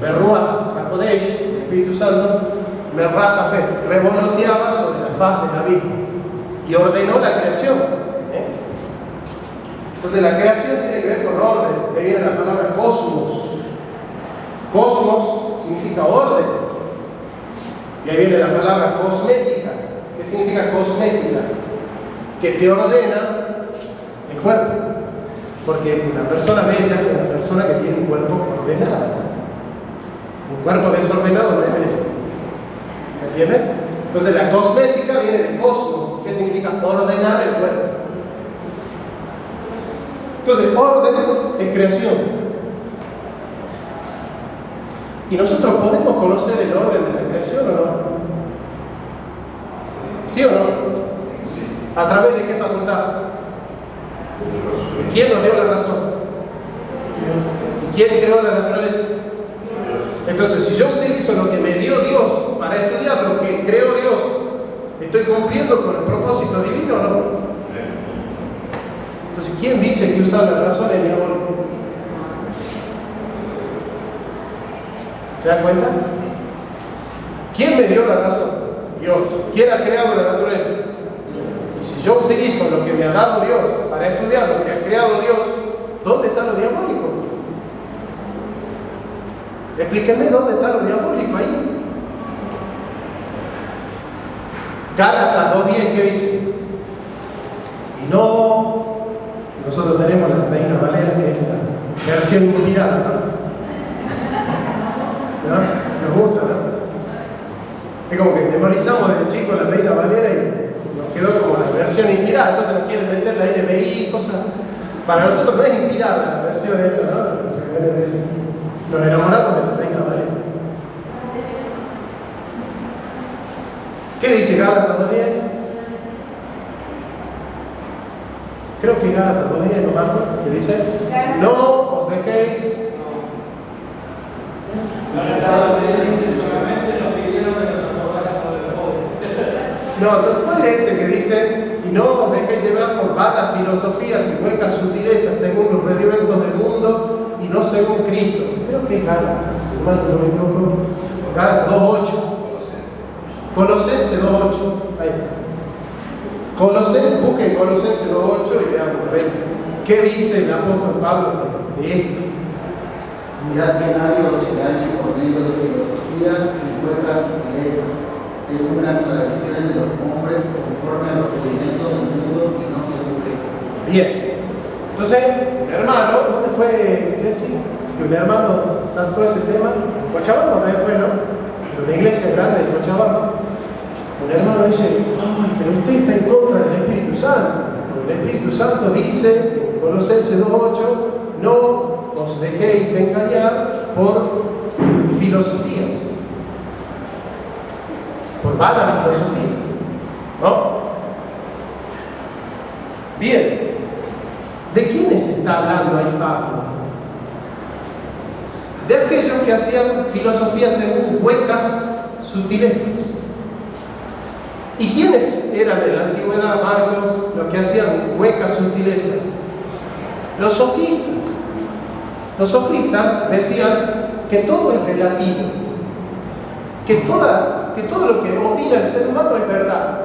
Beruah HaKodesh, el Espíritu Santo, Beruah Hafé, revoloteaba sobre la faz del abismo y ordenó la creación. Entonces la creación tiene que ver con orden. De ahí viene la palabra cosmos. Cosmos significa orden. Y ahí viene la palabra cosmética. ¿Qué significa cosmética? Que te ordena el cuerpo. Porque una persona bella es una persona que tiene un cuerpo ordenado. Un cuerpo desordenado no es bello. ¿Se entiende? Entonces la cosmética viene de cosmos. ¿Qué significa ordenar el cuerpo? Entonces, orden es creación. ¿Y nosotros podemos conocer el orden de la creación o no? ¿Sí o no? ¿A través de qué facultad? ¿Y quién nos dio la razón? ¿Y quién creó la naturaleza? Entonces, si yo utilizo lo que me dio Dios para estudiar lo que creó Dios, ¿estoy cumpliendo con el propósito divino o no? Entonces, ¿quién dice que usar la razón es diabólico? ¿Se dan cuenta? ¿Quién me dio la razón? Dios. ¿Quién ha creado la naturaleza? Y si yo utilizo lo que me ha dado Dios para estudiar lo que ha creado Dios, ¿dónde está lo diabólico? Explíquenme dónde está lo diabólico ahí. Gálatas 2:10, ¿qué dice? Y no... Nosotros tenemos la Reina Valera, que es la versión inspirada, ¿no? Nos gusta, ¿no? Es como que memorizamos desde chico la Reina Valera y nos quedó como la versión inspirada, entonces nos quieren meter la NBI y cosas. Para nosotros no es inspirada la versión esa, ¿no? Nos enamoramos de la Reina Valera. ¿Qué dice Gálatas 2:10? Creo que Gálatas 2:10, ¿no, Marco? Que dice, no os dejéis. No, ¿cuál es ese que dice, y no os dejéis llevar por vanas filosofías y huecas sutilezas según los rudimentos del mundo y no según Cristo? Creo que es Gálatas, si mal no me equivoco. Gálatas 2:8. Colosenses 2:8. Ahí está. Busquen Colosenses 2:8 y veamos, a ver, ¿qué dice el apóstol Pablo de esto? Mirad que nadie os engañe por medio de filosofías y huecas sutilezas, según las tradiciones de los hombres, conforme a los rudimentos del mundo y no según Cristo. Bien, entonces, un hermano, ¿dónde fue Jesse? Que un hermano sacó ese tema, Cochabamba, no fue, ¿no? Pero una iglesia grande de Cochabamba, un hermano dice, ay, pero usted está en contra del Espíritu Santo. Porque el Espíritu Santo dice, en Colosenses 2:8, no os dejéis engañar por filosofías, por vanas filosofías, ¿no? Bien, ¿de quiénes está hablando ahí Pablo? De aquellos que hacían filosofías según huecas sutilezas. ¿Y quiénes eran en la antigüedad, Marcos, los que hacían huecas sutilezas? Los sofistas. Los sofistas decían que todo es relativo, que todo lo que opina el ser humano es verdad,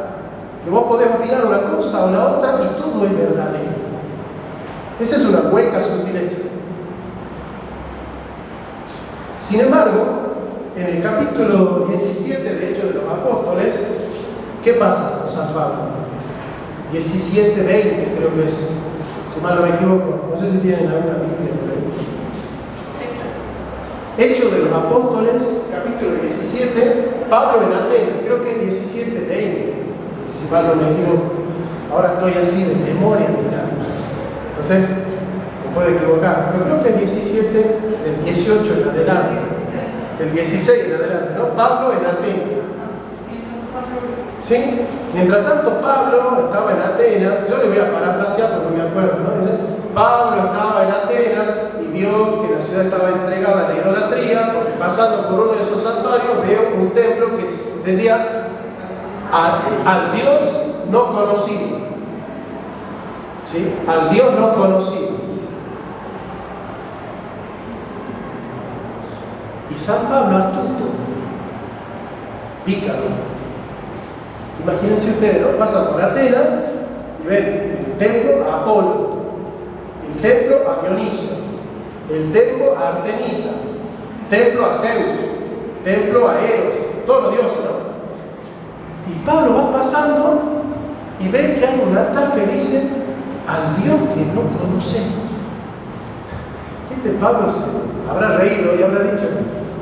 que vos podés opinar una cosa o la otra y todo es verdadero. Esa es una hueca sutileza. Sin embargo, en el capítulo 17 de Hechos de los Apóstoles, ¿qué pasa con San Pablo? 17:20 creo que es, si mal no me equivoco, no sé si tienen alguna Biblia por ahí. Hechos de los Apóstoles, capítulo 17, Pablo en Atenas, creo que es 17:20, si mal no me equivoco. Ahora estoy así de memoria, mirando. Entonces, me puedo equivocar, pero creo que es 17, del 18 en adelante, del 16 en adelante, ¿no? Pablo en Atenas. ¿Sí? Mientras tanto, Pablo estaba en Atenas, yo le voy a parafrasear porque me acuerdo, ¿no? Dice, Pablo estaba en Atenas y vio que la ciudad estaba entregada a la idolatría, porque pasando por uno de esos santuarios veo un templo que decía al Dios no conocido. ¿Sí? Al Dios no conocido. Y San Pablo, astuto, pícaro. Imagínense ustedes, ¿no? Pasan por Atenas y ven el templo a Apolo, el templo a Dioniso, el templo a Artemisa, templo a Zeus, templo a Eros, todos los dioses, ¿no? Y Pablo va pasando y ve que hay un altar que dice al Dios que no conocemos. Y este Pablo se habrá reído y habrá dicho,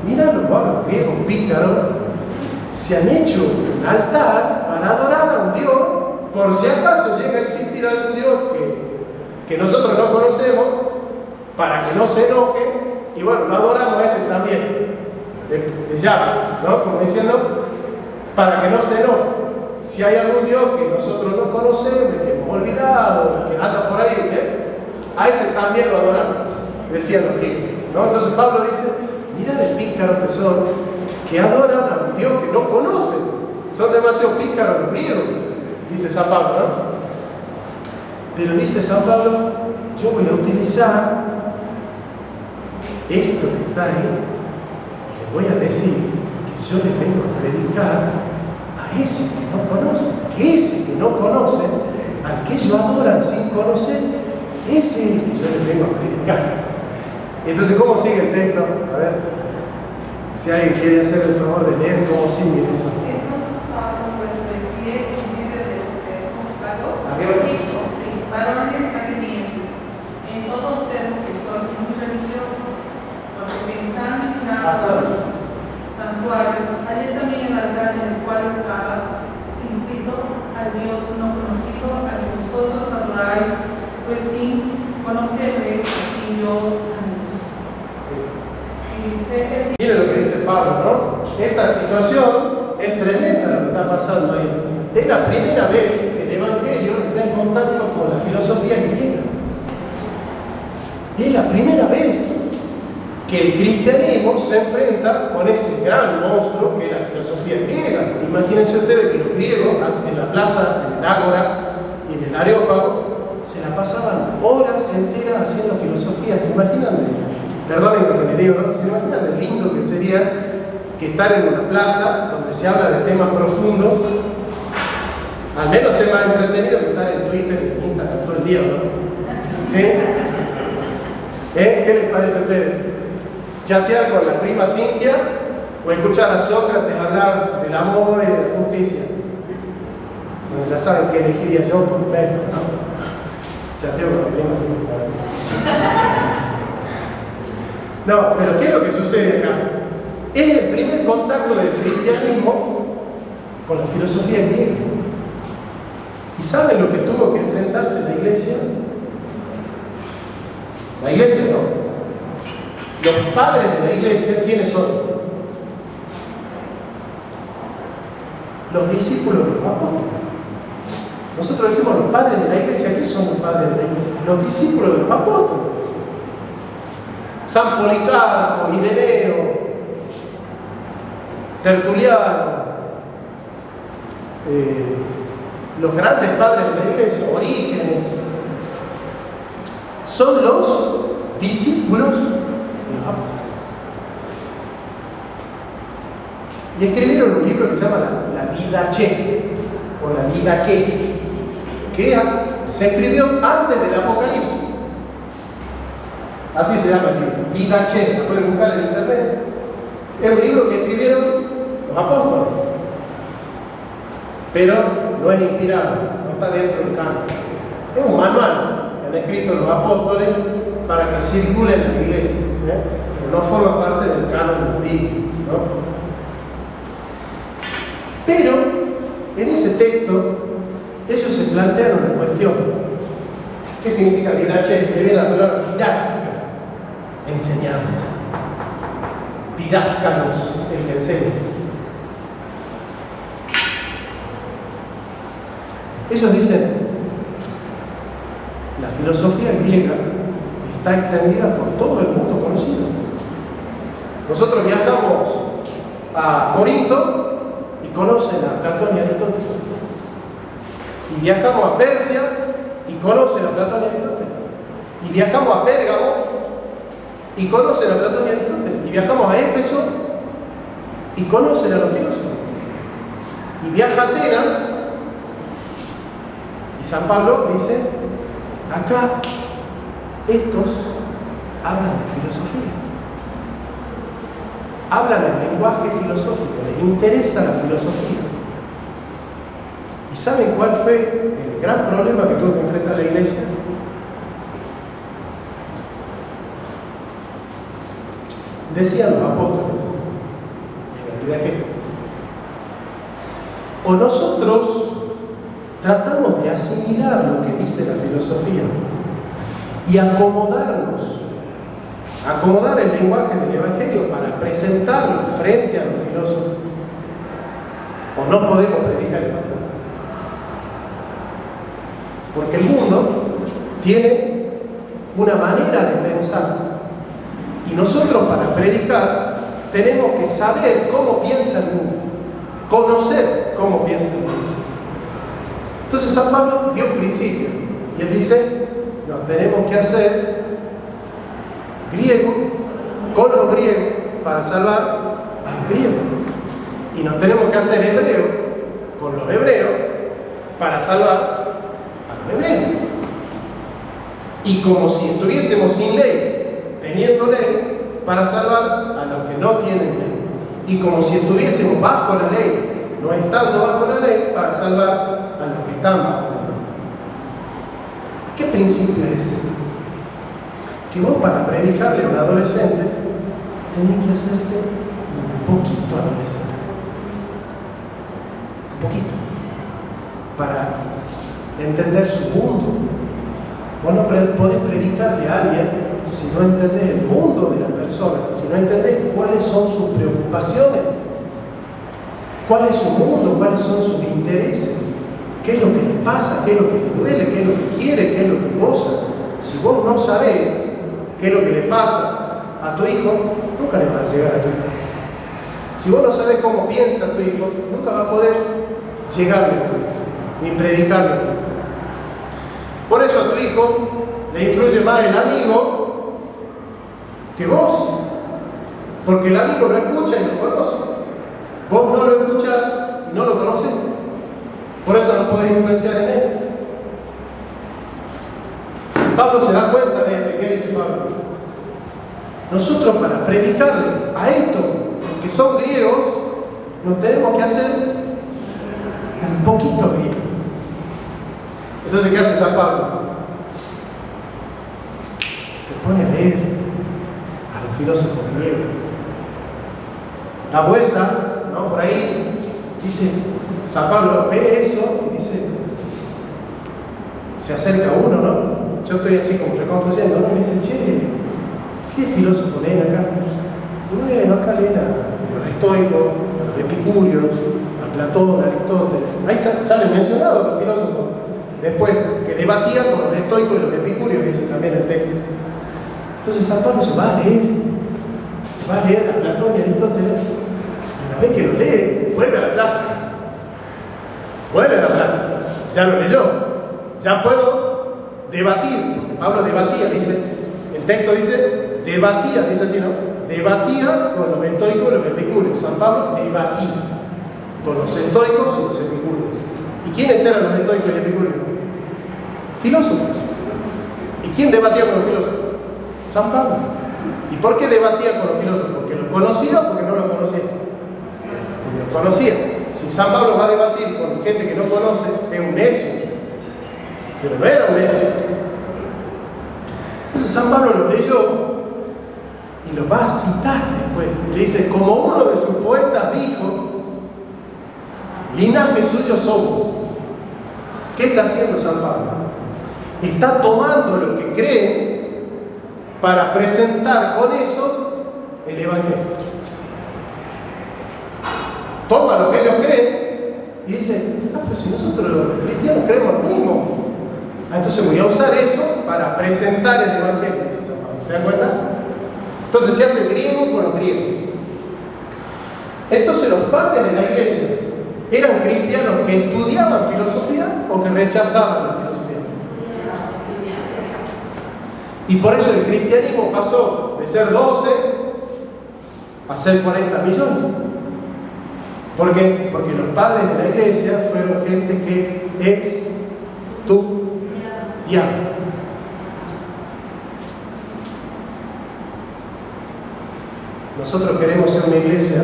mira los Pablos griegos pícaros, se han hecho un altar para adorar a un Dios, por si acaso llega a existir algún Dios que nosotros no conocemos, para que no se enoje, y bueno, lo adoramos a ese también, de llama, ¿no? Como diciendo, para que no se enoje. Si hay algún Dios que nosotros no conocemos, que hemos olvidado, que anda por ahí, a ese también lo adoramos, decían los griegos, ¿no? Entonces Pablo dice, mira de pícaros que son, que adoran a un Dios que no conocen. Son demasiado pícaros los griegos, dice San Pablo, ¿no? Pero dice San Pablo, yo voy a utilizar esto que está ahí y le voy a decir que yo le vengo a predicar a ese que no conoce, que ese que no conoce, al que ellos adoran sin conocer, ese es el que yo les vengo a predicar. Entonces, ¿cómo sigue el texto? A ver. Si alguien quiere hacer el favor de leer, ¿cómo sigue eso? Entonces Pablo, pues de pie en medio del juzgado, dijo, varones atenienses, en todo observo que son muy religiosos, porque pensando en santuarios, hallé también el altar en el cual estaba inscrito al Dios no conocido, al que vosotros adoráis, pues sin conocerles, y yo anuncio. Miren lo que dice Pablo, ¿no? Esta situación es tremenda lo que está pasando ahí. Es la primera vez que el Evangelio está en contacto con la filosofía griega. Es la primera vez que el cristianismo se enfrenta con ese gran monstruo que es la filosofía griega. Imagínense ustedes que los griegos en la plaza, en el ágora y en el areópago se la pasaban horas enteras haciendo filosofía. ¿Se imaginan? Perdonen lo que les digo, ¿no? ¿Se imaginan lo lindo que sería que estar en una plaza donde se habla de temas profundos? Al menos es más entretenido que estar en Twitter y en Instagram todo el día, ¿no? ¿Sí? ¿Qué les parece a ustedes? ¿Chatear con la prima Cintia o escuchar a Sócrates hablar del amor y de la justicia? Bueno, ya saben qué elegiría yo por medio, ¿no? Chateo con la prima Cintia. No, pero ¿qué es lo que sucede acá? Es el primer contacto del cristianismo con la filosofía griega. ¿Y saben lo que tuvo que enfrentarse la iglesia? La iglesia no. Los padres de la iglesia, ¿quiénes son? Los discípulos de los apóstoles. Nosotros decimos los padres de la iglesia. ¿Qué son los padres de la iglesia? Los discípulos de los apóstoles. San Policarpo, Ireneo, Tertuliano, los grandes padres de la iglesia, Orígenes, son los discípulos de los apóstoles. Y escribieron un libro que se llama la Didache, o la Didache, que se escribió antes del Apocalipsis. Así se llama el libro, Didache, lo pueden buscar en internet. Es un libro que escribieron los apóstoles, pero no es inspirado, no está dentro del canon. Es un manual que han escrito los apóstoles para que circule en la iglesia, pero no forma parte del canon de la Biblia, ¿no? Pero en ese texto ellos se plantearon la cuestión: ¿qué significa didache? Viene la palabra didáctica, enseñanza. Didáscalos, el que enseña. Ellos dicen, la filosofía griega está extendida por todo el mundo conocido. Nosotros viajamos a Corinto y conocen a Platón y Aristóteles. Y viajamos a Persia y conocen a Platón y Aristóteles. Y viajamos a Pérgamo y conocen a Platón y Aristóteles. Y viajamos a Éfeso y conocen a los filósofos. Y viaja a Atenas y San Pablo dice, acá estos hablan de filosofía. Hablan el lenguaje filosófico, les interesa la filosofía. ¿Y saben cuál fue el gran problema que tuvo que enfrentar la iglesia? Decían los apóstoles, en realidad que o nosotros tratamos de asimilar lo que dice la filosofía y acomodar el lenguaje del Evangelio para presentarlo frente a los filósofos, o no podemos predicar el Evangelio. Porque el mundo tiene una manera de pensar y nosotros para predicar tenemos que saber cómo piensa el mundo, conocer cómo piensa el mundo. Entonces San Pablo dio un principio y él dice, nos tenemos que hacer griego con los griegos para salvar a los griegos, y nos tenemos que hacer hebreos con los hebreos para salvar a los hebreos. Y como si estuviésemos sin ley, teniendo ley para salvar a los que no tienen ley, y como si estuviésemos bajo la ley, no estando bajo la ley, para salvar a los que están bajo la ley. ¿Qué principio es ese? Que vos para predicarle a un adolescente tenés que hacerte un poquito adolescente, un poquito, para entender su mundo. Vos no podés predicarle a alguien si no entendés el mundo de la persona, si no entendés cuáles son sus preocupaciones, cuál es su mundo, cuáles son sus intereses, qué es lo que le pasa, qué es lo que le duele, qué es lo que quiere, qué es lo que goza. Si vos no sabés qué es lo que le pasa a tu hijo, nunca le vas a llegar a tu hijo. Si vos no sabés cómo piensa tu hijo, nunca va a poder llegarle a tu hijo, ni predicarle a tu hijo. Por eso a tu hijo le influye más el amigo que vos, porque el amigo lo escucha y lo conoce. Vos no lo escuchás y no lo conoces, por eso no podés influenciar en él. Pablo se da cuenta de esto. ¿Qué dice Pablo? Nosotros para predicarle a estos que son griegos, nos tenemos que hacer un poquito griegos. Entonces, ¿qué hace San Pablo? Se pone a leer a los filósofos griegos. Da vueltas, ¿no? Por ahí, dice, San Pablo ve eso y dice, se acerca uno, ¿no? Yo estoy así como reconstruyendo, ¿no? Y dice, che, ¿qué filósofo leen acá? Bueno, acá leen a los estoicos, a los epicúreos, a Platón, a Aristóteles. Ahí salen mencionados los filósofos. Después, que debatían con los estoicos y los epicúreos, dice también el texto. Entonces San Pablo se va a leer a Platón y a Aristóteles. Y una vez que lo lee, vuelve a la plaza. Ya lo leyó. Ya puedo debatir. Porque Pablo debatía, dice, el texto dice, debatía, dice así, ¿no? Debatía con los estoicos y los epicúreos. San Pablo debatía con los estoicos y los epicúreos. ¿Y quiénes eran los estoicos y epicúreos? Filósofos. ¿Y quién debatía con los filósofos? San Pablo. ¿Y por qué debatía con los filósofos? ¿Porque los conocía o porque no los conocía? Porque los conocía. Si San Pablo va a debatir con gente que no conoce, es un necio. Pero no era un necio. Entonces San Pablo lo leyó y lo va a citar después. Le dice, como uno de sus poetas dijo, linaje suyo somos. ¿Qué está haciendo San Pablo? Está tomando lo que cree para presentar con eso el Evangelio. Toma lo que ellos creen y dice, pero si nosotros los cristianos creemos lo mismo. Entonces voy a usar eso para presentar el Evangelio, dice San Pablo. ¿Se dan cuenta? Entonces se hace griego con los griegos. Entonces los padres de la iglesia eran cristianos que estudiaban filosofía o que rechazaban la filosofía. Y por eso el cristianismo pasó de ser 12 a ser 40 millones. ¿Por qué? Porque los padres de la iglesia fueron gente que estudiaba. Nosotros queremos ser una iglesia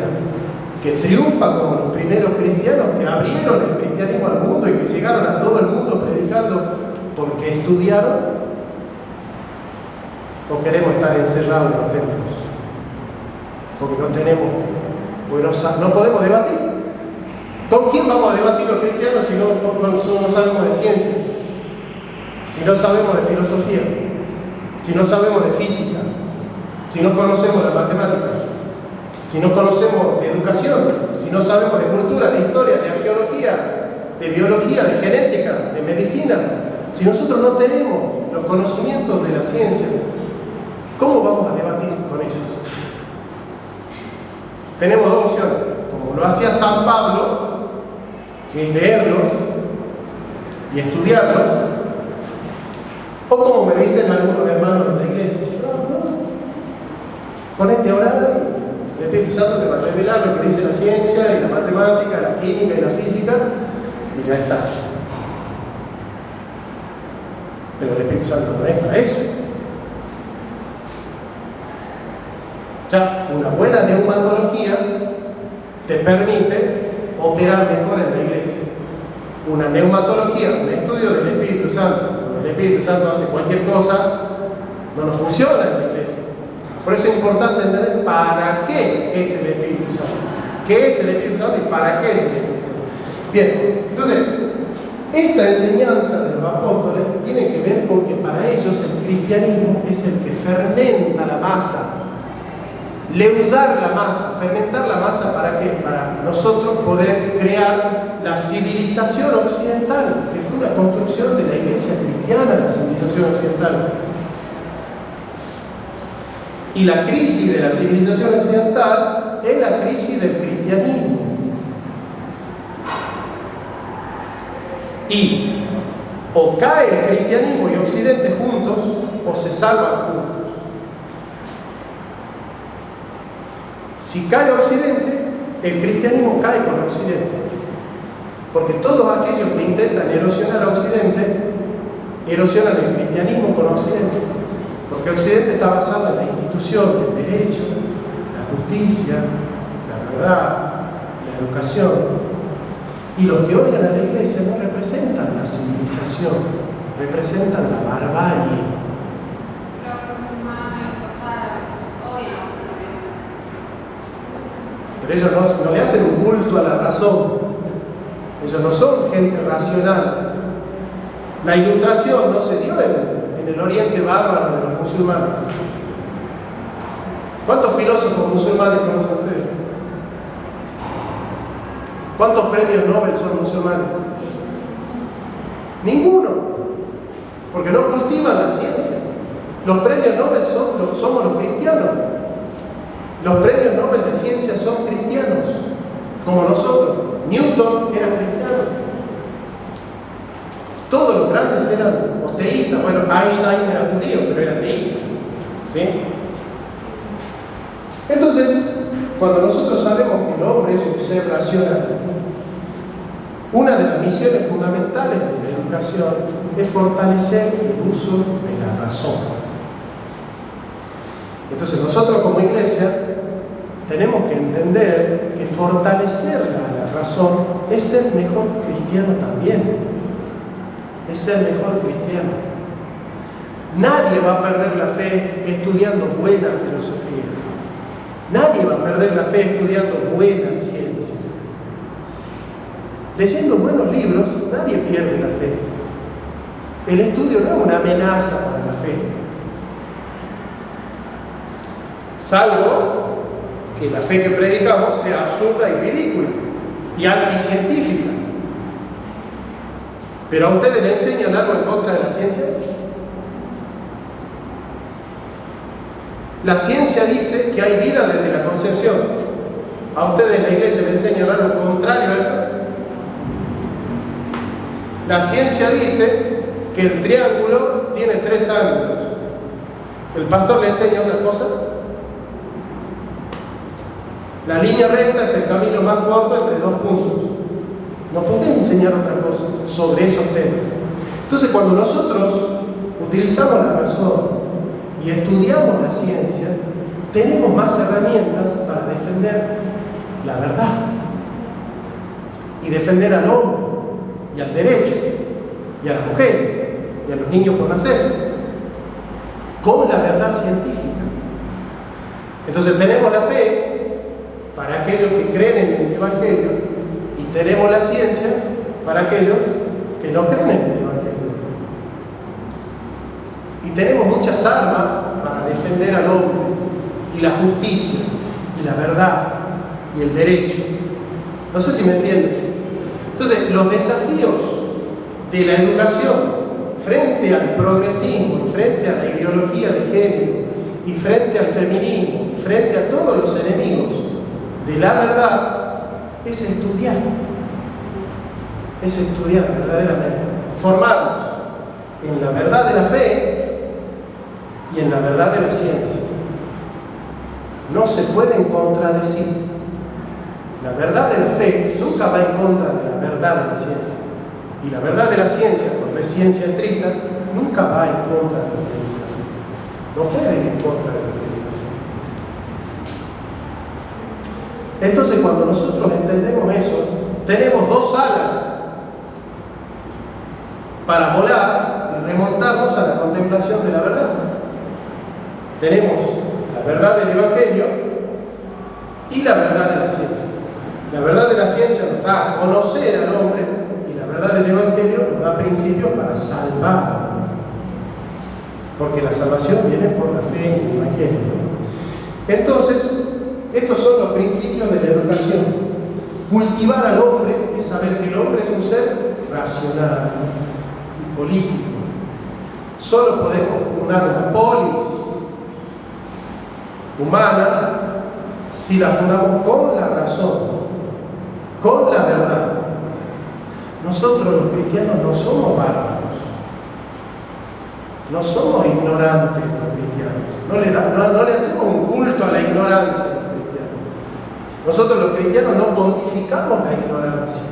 que triunfa como los primeros cristianos que abrieron el cristianismo al mundo y que llegaron a todo el mundo predicando porque estudiaron. ¿O queremos estar encerrados en los templos? Porque no podemos debatir. ¿Con quién vamos a debatir los cristianos si no sabemos de ciencia? Si no sabemos de filosofía, si no sabemos de física, si no conocemos las matemáticas, si no conocemos de educación, si no sabemos de cultura, de historia, de arqueología, de biología, de genética, de medicina, si nosotros no tenemos los conocimientos de la ciencia, ¿cómo vamos a debatir con ellos? Tenemos dos opciones, como lo hacía San Pablo, que es leerlos y estudiarlos, o como me dicen algunos hermanos de la iglesia, ponete a orar, el Espíritu Santo te va a revelar lo que dice la ciencia y la matemática, la química y la física, y ya está. Pero el Espíritu Santo no es para eso. Ya, una buena neumatología te permite operar mejor en la iglesia. Una neumatología, un estudio del Espíritu Santo, cuando el Espíritu Santo hace cualquier cosa, no nos funciona en la iglesia. Por eso es importante entender para qué es el Espíritu Santo. ¿Qué es el Espíritu Santo y para qué es el Espíritu Santo? Bien, entonces, esta enseñanza de los apóstoles tiene que ver porque para ellos el cristianismo es el que fermenta la masa. Leudar la masa, fermentar la masa, ¿para qué? Para nosotros poder crear la civilización occidental, que fue una construcción de la iglesia cristiana, la civilización occidental. Y la crisis de la civilización occidental es la crisis del cristianismo. Y o cae el cristianismo y Occidente juntos, o se salvan juntos. Si cae Occidente, el cristianismo cae con Occidente. Porque todos aquellos que intentan erosionar a Occidente, erosionan el cristianismo con Occidente. Porque Occidente está basado en la institución del derecho, la justicia, la verdad, la educación. Y los que odian a la iglesia no representan la civilización, representan la barbarie. Pero ellos no le hacen un culto a la razón, Ellos no son gente racional. La ilustración no se dio en el oriente bárbaro de los musulmanes. ¿Cuántos filósofos musulmanes conocen ustedes? ¿Cuántos premios Nobel son musulmanes? Ninguno, porque no cultivan la ciencia. Los premios Nobel somos los cristianos. Los premios Nobel de ciencia son cristianos, como nosotros. Newton era cristiano. Todos los grandes eran teístas. Bueno, Einstein era judío, pero era teísta. ¿Sí? Entonces, cuando nosotros sabemos que el hombre es un ser racional, una de las misiones fundamentales de la educación es fortalecer el uso de la razón. Entonces nosotros como iglesia tenemos que entender que fortalecer la razón es ser mejor cristiano también. Es ser mejor cristiano. Nadie va a perder la fe estudiando buena filosofía. Nadie va a perder la fe estudiando buena ciencia. Leyendo buenos libros, nadie pierde la fe. El estudio no es una amenaza para la fe. Salvo que la fe que predicamos sea absurda y ridícula y anticientífica. ¿Pero a ustedes le enseñan algo en contra de la ciencia? La ciencia dice que hay vida desde la concepción. ¿A ustedes en la iglesia le enseñan algo contrario a eso? La ciencia dice que el triángulo tiene 3 ángulos. ¿El pastor le enseña otra cosa? La línea recta es el camino más corto entre 2 puntos. No podemos enseñar otra cosa sobre esos temas. Entonces, cuando nosotros utilizamos la razón y estudiamos la ciencia, tenemos más herramientas para defender la verdad y defender al hombre y al derecho y a las mujeres y a los niños por nacer con la verdad científica. Entonces tenemos la fe para aquellos que creen en el Evangelio y tenemos la ciencia para aquellos que no creen en el Evangelio. Y tenemos muchas armas para defender al hombre y la justicia y la verdad y el derecho. No sé si me entienden. Entonces, los desafíos de la educación frente al progresismo, frente a la ideología de género y frente al feminismo y frente a todos los enemigos de la verdad es estudiar verdaderamente, formarnos en la verdad de la fe y en la verdad de la ciencia. No se pueden contradecir. La verdad de la fe nunca va en contra de la verdad de la ciencia. Y la verdad de la ciencia, cuando es ciencia estricta, nunca va en contra de lo que dice la fe. No puede ir en contra de lo que dice la fe. Entonces, cuando nosotros entendemos eso, tenemos 2 alas para volar y remontarnos a la contemplación de la verdad. Tenemos la verdad del Evangelio y la verdad de la ciencia. La verdad de la ciencia nos da a conocer al hombre y la verdad del Evangelio nos da principios para salvar. Porque la salvación viene por la fe en el Evangelio. Entonces, estos son los principios de la educación. Cultivar al hombre es saber que el hombre es un ser racional y político. Solo podemos fundar una polis humana si la fundamos con la razón, con la verdad. Nosotros los cristianos no somos bárbaros, no somos ignorantes los cristianos, no le hacemos un culto a la ignorancia a los cristianos. Nosotros los cristianos no pontificamos la ignorancia.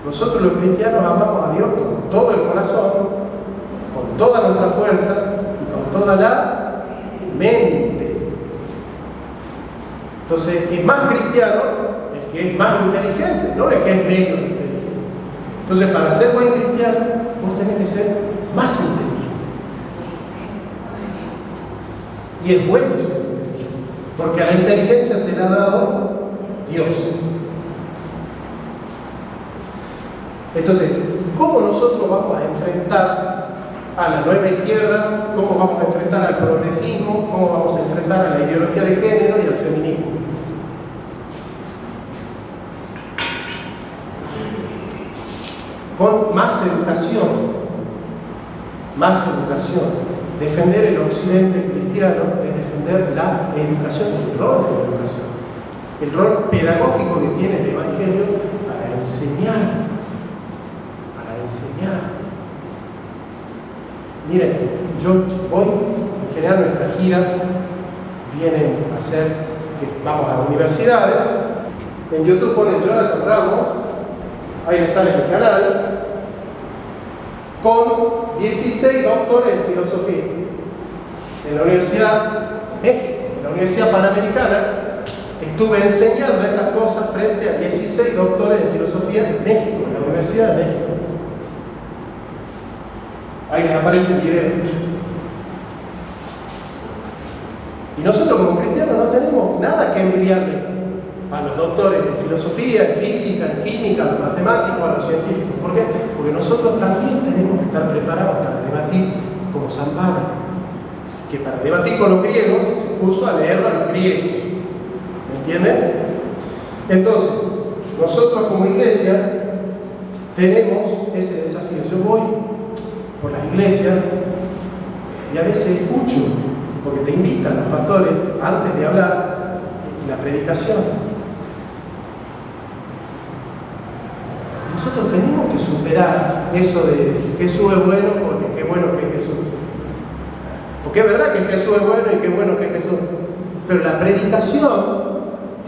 Nosotros los cristianos amamos a Dios con todo el corazón, con toda nuestra fuerza y con toda la mente. Entonces, el más cristiano es que es más inteligente, no el que es menos inteligente. Entonces, para ser buen cristiano, vos tenés que ser más inteligente. Y es bueno ser inteligente, porque a la inteligencia te la ha dado Dios. Entonces, ¿cómo nosotros vamos a enfrentar a la nueva izquierda? ¿Cómo vamos a enfrentar al progresismo? ¿Cómo vamos a enfrentar a la ideología de género y al feminismo? Con más educación. Más educación. Defender el occidente cristiano es defender la educación, el rol de la educación, el rol pedagógico que tiene el Evangelio para enseñar. Miren, yo voy, en general nuestras giras vienen a ser que vamos a universidades. En YouTube ponen Jonathan Ramos, ahí les sale mi canal, con 16 doctores en filosofía en la Universidad de México, en la Universidad Panamericana. Estuve enseñando estas cosas frente a 16 doctores en filosofía en México, en la Universidad de México. Ahí les aparece el video. Y nosotros como cristianos no tenemos nada que envidiarle a los doctores en filosofía, en física, en química, a los matemáticos, a los científicos. ¿Por qué? Porque nosotros también tenemos que estar preparados para debatir como San Pablo, que para debatir con los griegos se puso a leerlo a los griegos. ¿Me entienden? Entonces, nosotros como iglesia tenemos ese desafío. Yo voy por las iglesias y a veces escucho, porque te invitan los pastores antes de hablar, la predicación. Nosotros tenemos que superar eso de Jesús es bueno porque qué bueno que es Jesús. Porque es verdad que Jesús es bueno y qué bueno que es Jesús. Pero la predicación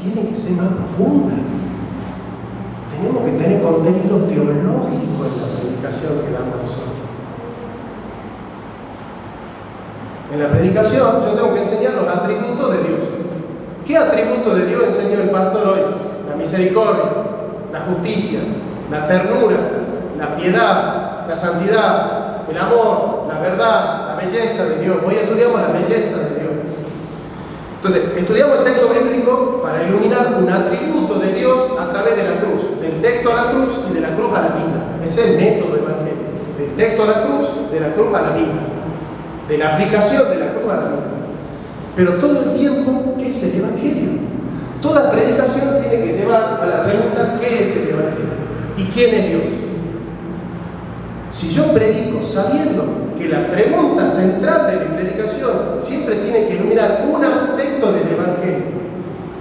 tiene que ser más profunda. Tenemos que tener contenido teológico en la predicación que damos nosotros. En la predicación yo tengo que enseñar los atributos de Dios. ¿Qué atributos de Dios enseñó el pastor hoy? La misericordia, la justicia, la ternura, la piedad, la santidad, el amor, la verdad, la belleza de Dios. Hoy estudiamos la belleza de Dios. Entonces, estudiamos el texto bíblico para iluminar un atributo de Dios a través de la cruz, del texto a la cruz y de la cruz a la vida. Ese es el método evangélico, del texto a la cruz, de la cruz a la vida, de la aplicación de la cruz a la vida. Pero todo el tiempo, ¿qué es el evangelio? Toda predicación tiene que llevar a la pregunta, ¿qué es el evangelio? ¿Y quién es Dios? Si yo predico sabiendo que la pregunta central de mi predicación siempre tiene que iluminar un aspecto del evangelio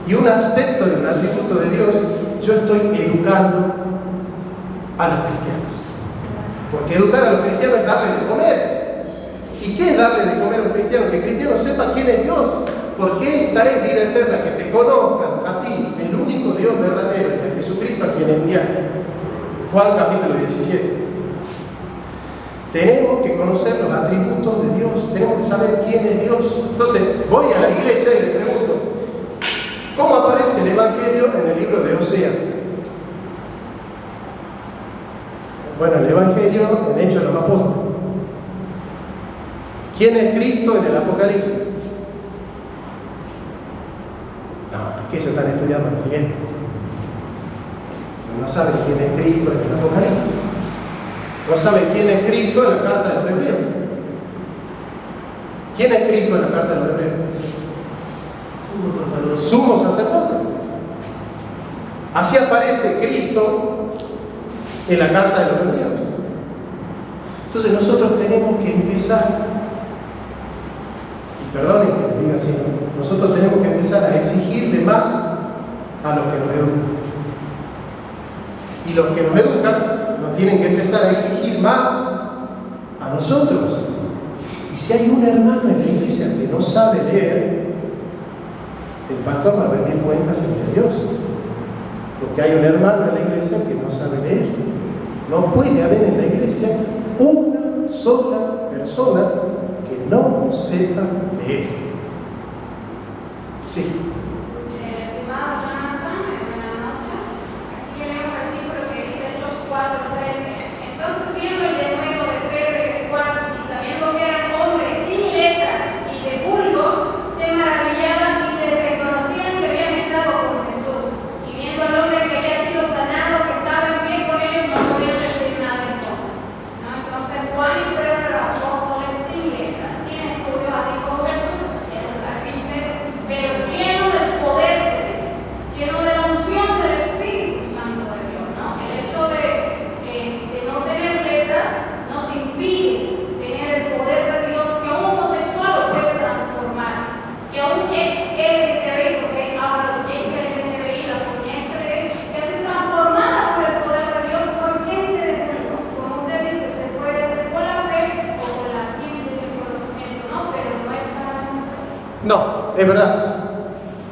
y un aspecto del atributo de Dios, yo estoy educando a los cristianos. Porque educar a los cristianos es darle de comer. ¿Y qué es darle de comer a un cristiano? Que el cristiano sepa quién es Dios. Porque esta es vida eterna, que te conozcan a ti, el único Dios verdadero, y a Jesucristo a quien enviaste. Juan capítulo 17. Tenemos que conocer los atributos de Dios, tenemos que saber quién es Dios. Entonces, voy a la iglesia y le pregunto, ¿cómo aparece el Evangelio en el libro de Oseas? Bueno, el Evangelio en Hechos de los Apóstoles. ¿Quién es Cristo en el Apocalipsis? No, es que ellos están estudiando bien. No saben quién es Cristo en el Apocalipsis. No saben quién es Cristo en la carta de los Hebreos. ¿Quién es Cristo en la carta de los Hebreos? Sumo sacerdote. Así aparece Cristo en la carta de los Hebreos. Entonces nosotros tenemos que empezar, y perdonen que les diga así, nosotros tenemos que empezar a exigirle más a los que nos educan. Y los que nos educan nos tienen que empezar a exigir más a nosotros. Y si hay un hermano en la iglesia que no sabe leer, el pastor va a rendir cuentas frente a Dios. Porque hay un hermano en la iglesia que no sabe leer. No puede haber en la iglesia una sola persona que no sepa leer. Sí. Estimado Jonathan, buenas noches. Aquí leo un versículo que dice Hechos 4:13. Entonces viendo el denuedo de Pedro y de Juan, y sabiendo que eran hombres sin letras y de vulgo, se maravillaban y reconocían que habían estado con Jesús. Y viendo al hombre que había sido sanado, que estaba en pie con ellos, no podían es verdad.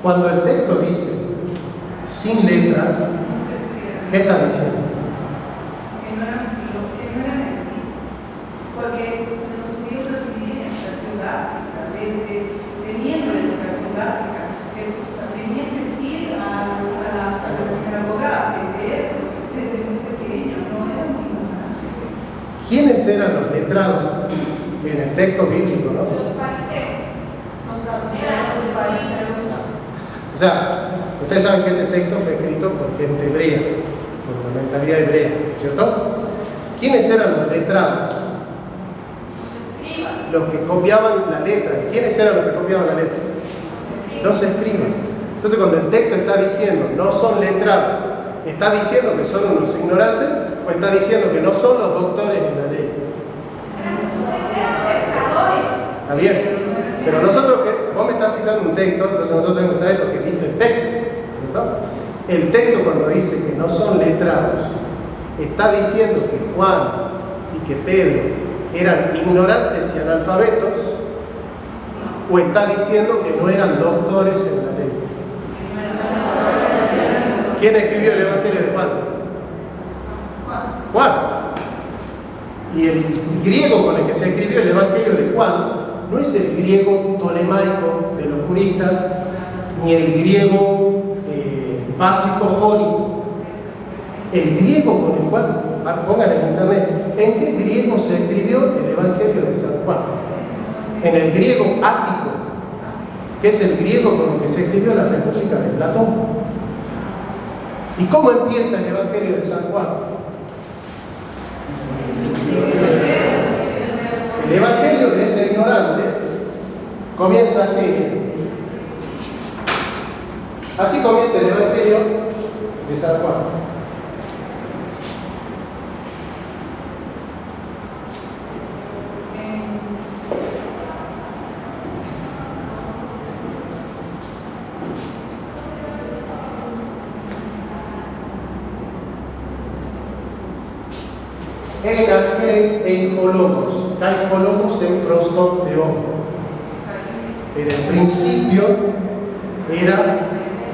Cuando el texto dice sin letras, ¿qué está diciendo? Que no eran eruditos. Porque los judíos recibían educación básica, teniendo la educación básica. Tenían que ir a la sinagoga a aprender desde muy pequeño, no eran muy ignorantes. ¿Quiénes eran los letrados en el texto bíblico, no? Los fariseos. Eran los fariseos. O sea, ustedes saben que ese texto fue escrito por gente hebrea, por la mentalidad hebrea, ¿cierto? ¿Quiénes eran los letrados? Los escribas. Los que copiaban la letra. ¿Quiénes eran los que copiaban la letra? Los escribas. Entonces, cuando el texto está diciendo no son letrados, ¿está diciendo que son unos ignorantes o está diciendo que no son los doctores en la ley? Eran pescadores. ¿Está bien? Pero nosotros, vos me estás citando un texto, entonces nosotros tenemos que saber lo que dice el texto, ¿cierto? El texto, cuando dice que no son letrados, está diciendo que Juan y que Pedro eran ignorantes y analfabetos, o está diciendo que no eran doctores en la ley. ¿Quién escribió el Evangelio de Juan? Juan. Y el griego con el que se escribió el Evangelio de Juan no es el griego tolemaico de los juristas, ni el griego básico jónico. El griego con el cual, pongan en internet, ¿en qué griego se escribió el Evangelio de San Juan? En el griego ático, que es el griego con el que se escribió la República de Platón. ¿Y cómo empieza el Evangelio de San Juan? El Evangelio de ese ignorante comienza así. Así comienza el Evangelio de San Juan. En argel en colomos, kai colomos en proston teón. En el principio era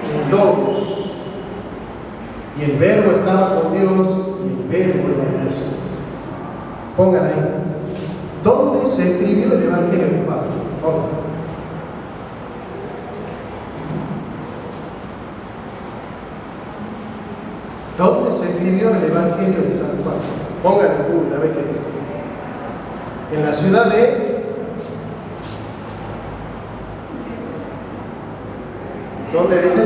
el logos, y el verbo estaba con Dios, y el verbo era Dios. Pongan ahí, ¿dónde se escribió el Evangelio de Juan? Pongan. ¿Dónde se escribió el Evangelio de San Juan? Pongan en Google a ver qué dice. En la ciudad de... ¿Dónde dice?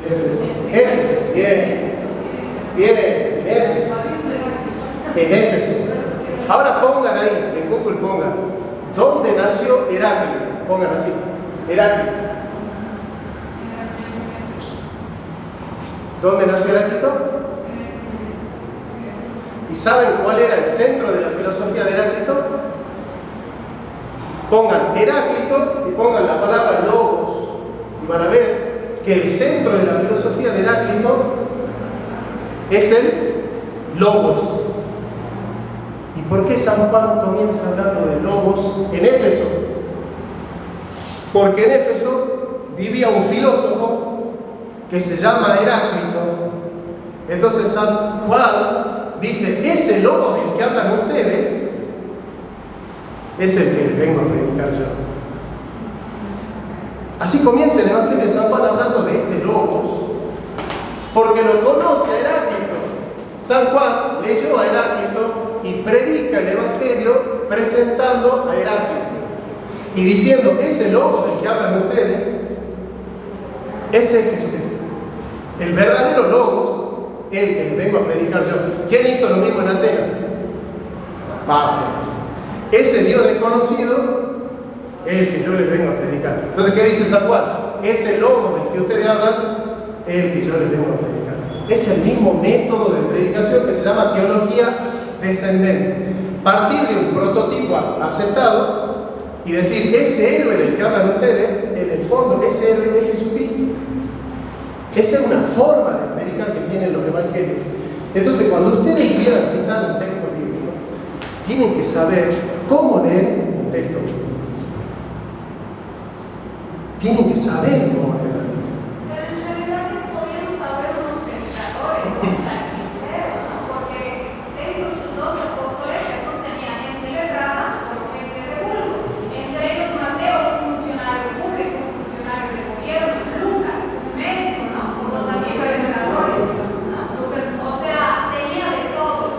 Éfeso. Éfeso, bien. Bien, en Éfeso. En Éfeso. Ahora pongan ahí, en Google pongan, ¿dónde nació Heráclito? Pongan así, Heráclito. ¿Dónde nació Heráclito? ¿Y saben cuál era el centro de la filosofía de Heráclito? Pongan Heráclito y pongan la palabra logos y van a ver que el centro de la filosofía de Heráclito es el logos. ¿Y por qué San Juan comienza hablando de logos en Éfeso? Porque en Éfeso vivía un filósofo que se llama Heráclito. Entonces San Juan dice, ese logos del que hablan ustedes es el que les vengo a predicar yo. Así comienza el Evangelio de San Juan hablando de este logos, porque lo conoce a Heráclito. San Juan leyó a Heráclito y predica el Evangelio presentando a Heráclito y diciendo, ese logos del que hablan ustedes es el Jesucristo. El verdadero logos, el que les vengo a predicar yo. ¿Quién hizo lo mismo en Atenas? Pablo. Ese Dios desconocido es el que yo les vengo a predicar. Entonces, ¿qué dice San Juan? Ese logos del que ustedes hablan es el que yo les vengo a predicar. Es el mismo método de predicación que se llama teología descendente. Partir de un prototipo aceptado y decir, ese héroe del que hablan ustedes, en el fondo, ese héroe es Jesucristo. Esa es una forma de predicar que tienen los evangelios. Entonces, cuando ustedes quieran citar un texto bíblico, tienen que saber cómo leer un texto bíblico. tienen que saber cómo leer la Biblia. Pero en realidad no podían saber los pescadores, los carpinteros, ¿no? Porque dentro de sus 12 apóstoles Jesús tenía gente letrada o gente de vulgo. Entre ellos Mateo, un funcionario público, un funcionario de gobierno, Lucas, un médico, ¿no? Como también pescadores, ¿no? O sea, tenía de todo.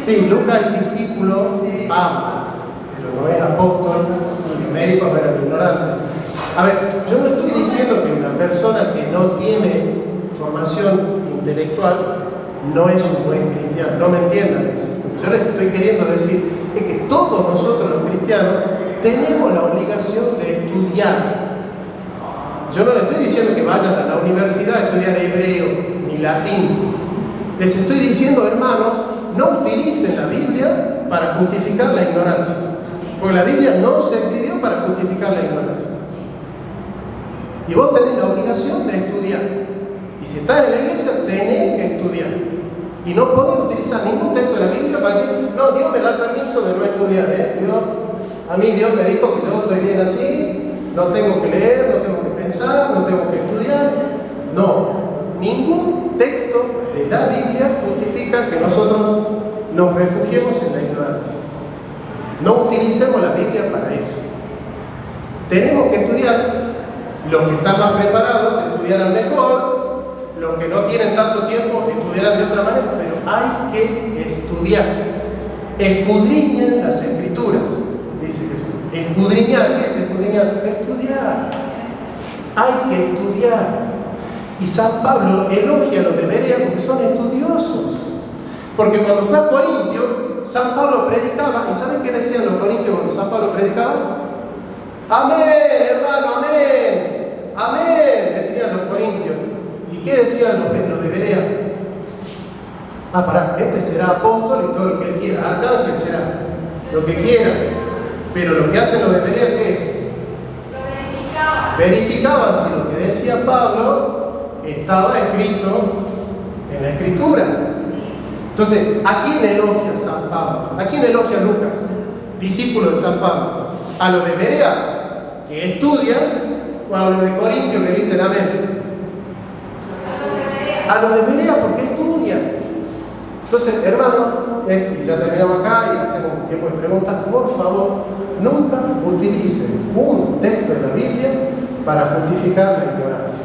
Sí, Lucas es discípulo de Pablo, pero no es apóstol, y los médicos eran ignorantes. A ver, yo no estoy diciendo que una persona que no tiene formación intelectual no es un buen cristiano, no me entiendan eso. Lo que yo les estoy queriendo decir es que todos nosotros los cristianos tenemos la obligación de estudiar. Yo no les estoy diciendo que vayan a la universidad a estudiar hebreo ni latín. Les estoy diciendo, hermanos, no utilicen la Biblia para justificar la ignorancia. Porque la Biblia no se escribió para justificar la ignorancia. Y vos tenés la obligación de estudiar. Y si estás en la iglesia, tenés que estudiar. Y no podés utilizar ningún texto de la Biblia para decir, no, Dios me da permiso de no estudiar. A mí Dios me dijo que yo estoy bien así, no tengo que leer, no tengo que pensar, no tengo que estudiar. No, ningún texto de la Biblia justifica que nosotros nos refugiemos en la ignorancia. No utilicemos la Biblia para eso. Tenemos que estudiar. Los que están más preparados estudiarán mejor, los que no tienen tanto tiempo estudiarán de otra manera, pero hay que estudiar. Escudriñen las Escrituras, dice Jesús. Escudriñar, ¿qué es escudriñar? Estudiar. Hay que estudiar. Y San Pablo elogia a los de Berea porque son estudiosos. Porque cuando fue a Corintio, San Pablo predicaba, ¿y saben qué decían los corintios cuando San Pablo predicaba? Amén, hermano, amén. Amén, decían los corintios. ¿Y qué decían los de Berea? Pará, este será apóstol y todo lo que él quiera. Arcángel será, lo que quiera. Pero lo que hacen los de Berea, ¿qué es? Lo verificaban. Verificaban si lo que decía Pablo estaba escrito en la Escritura. Entonces, ¿a quién elogia San Pablo? ¿A quién elogia Lucas? Discípulo de San Pablo. ¿A los de Berea, que estudian, o a los de Corintio que dicen amén? A los de Berea porque estudian. Entonces, hermano, y ya terminamos acá y hacemos un tiempo de preguntas, por favor, nunca utilicen un texto de la Biblia para justificar la ignorancia.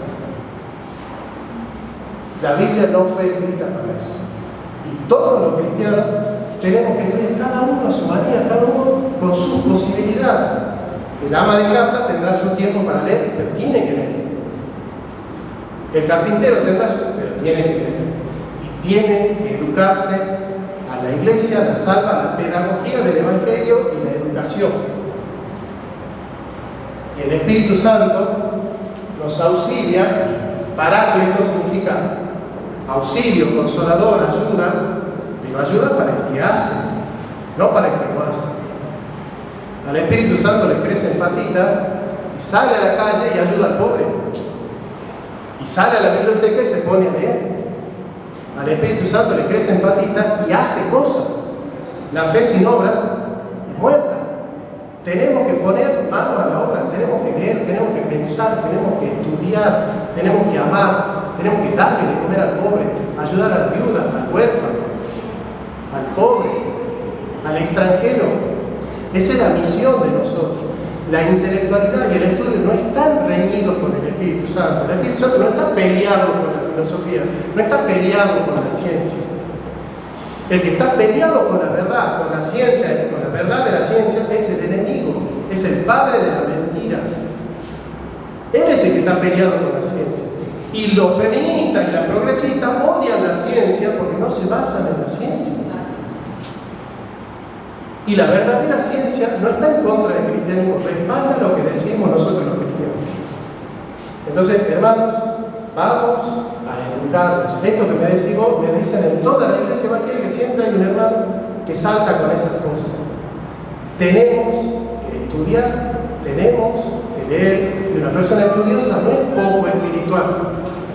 La Biblia no fue escrita para eso. Y todos los cristianos tenemos que estudiar cada uno a su manera, cada uno con sus posibilidades. El ama de casa tendrá su tiempo para leer, pero tiene que leer. El carpintero tendrá su tiempo, pero tiene que leer. Y tiene que educarse a la iglesia, la salva, la pedagogía del Evangelio y la educación. El Espíritu Santo nos auxilia. Paráclito significa auxilio, consolador, ayuda, pero ayuda para el que hace, no para el que no hace. Al Espíritu Santo le crecen patitas y sale a la calle y ayuda al pobre. Y sale a la biblioteca y se pone a leer. Al Espíritu Santo le crecen patitas y hace cosas. La fe sin obras es muerta. Tenemos que poner manos a la obra, tenemos que leer, tenemos que pensar, tenemos que estudiar, tenemos que amar, tenemos que darle de comer al pobre, ayudar a la viuda, al huérfano, al pobre, al extranjero. Esa es la misión de nosotros. La intelectualidad y el estudio no están reñidos con el Espíritu Santo. El Espíritu Santo no está peleado con la filosofía, no está peleado con la ciencia. El que está peleado con la verdad, con la ciencia, con la verdad de la ciencia, es el enemigo, es el padre de la mentira. Él es el que está peleado con la ciencia. Y los feministas y las progresistas odian la ciencia porque no se basan en la ciencia. Y la verdadera ciencia no está en contra del cristianismo, respalda lo que decimos nosotros los cristianos. Entonces, hermanos, vamos a educarnos. Esto que me decís vos, me dicen en toda la iglesia evangélica, siempre hay un hermano que salta con esas cosas. Tenemos que estudiar, tenemos que leer, y una persona estudiosa no es poco espiritual.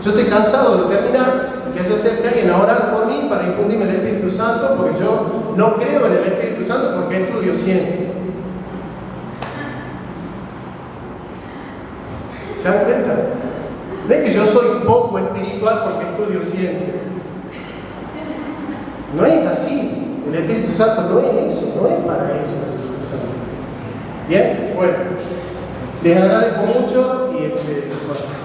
Yo estoy cansado de terminar que se acerque alguien a orar por mí para infundirme el Espíritu Santo, porque yo no creo en el Espíritu Santo porque estudio ciencia. ¿Se dan cuenta? No es que yo soy poco espiritual porque estudio ciencia. No es así. El Espíritu Santo no es eso, no es para eso el Espíritu Santo. Bien, bueno, les agradezco mucho y bueno.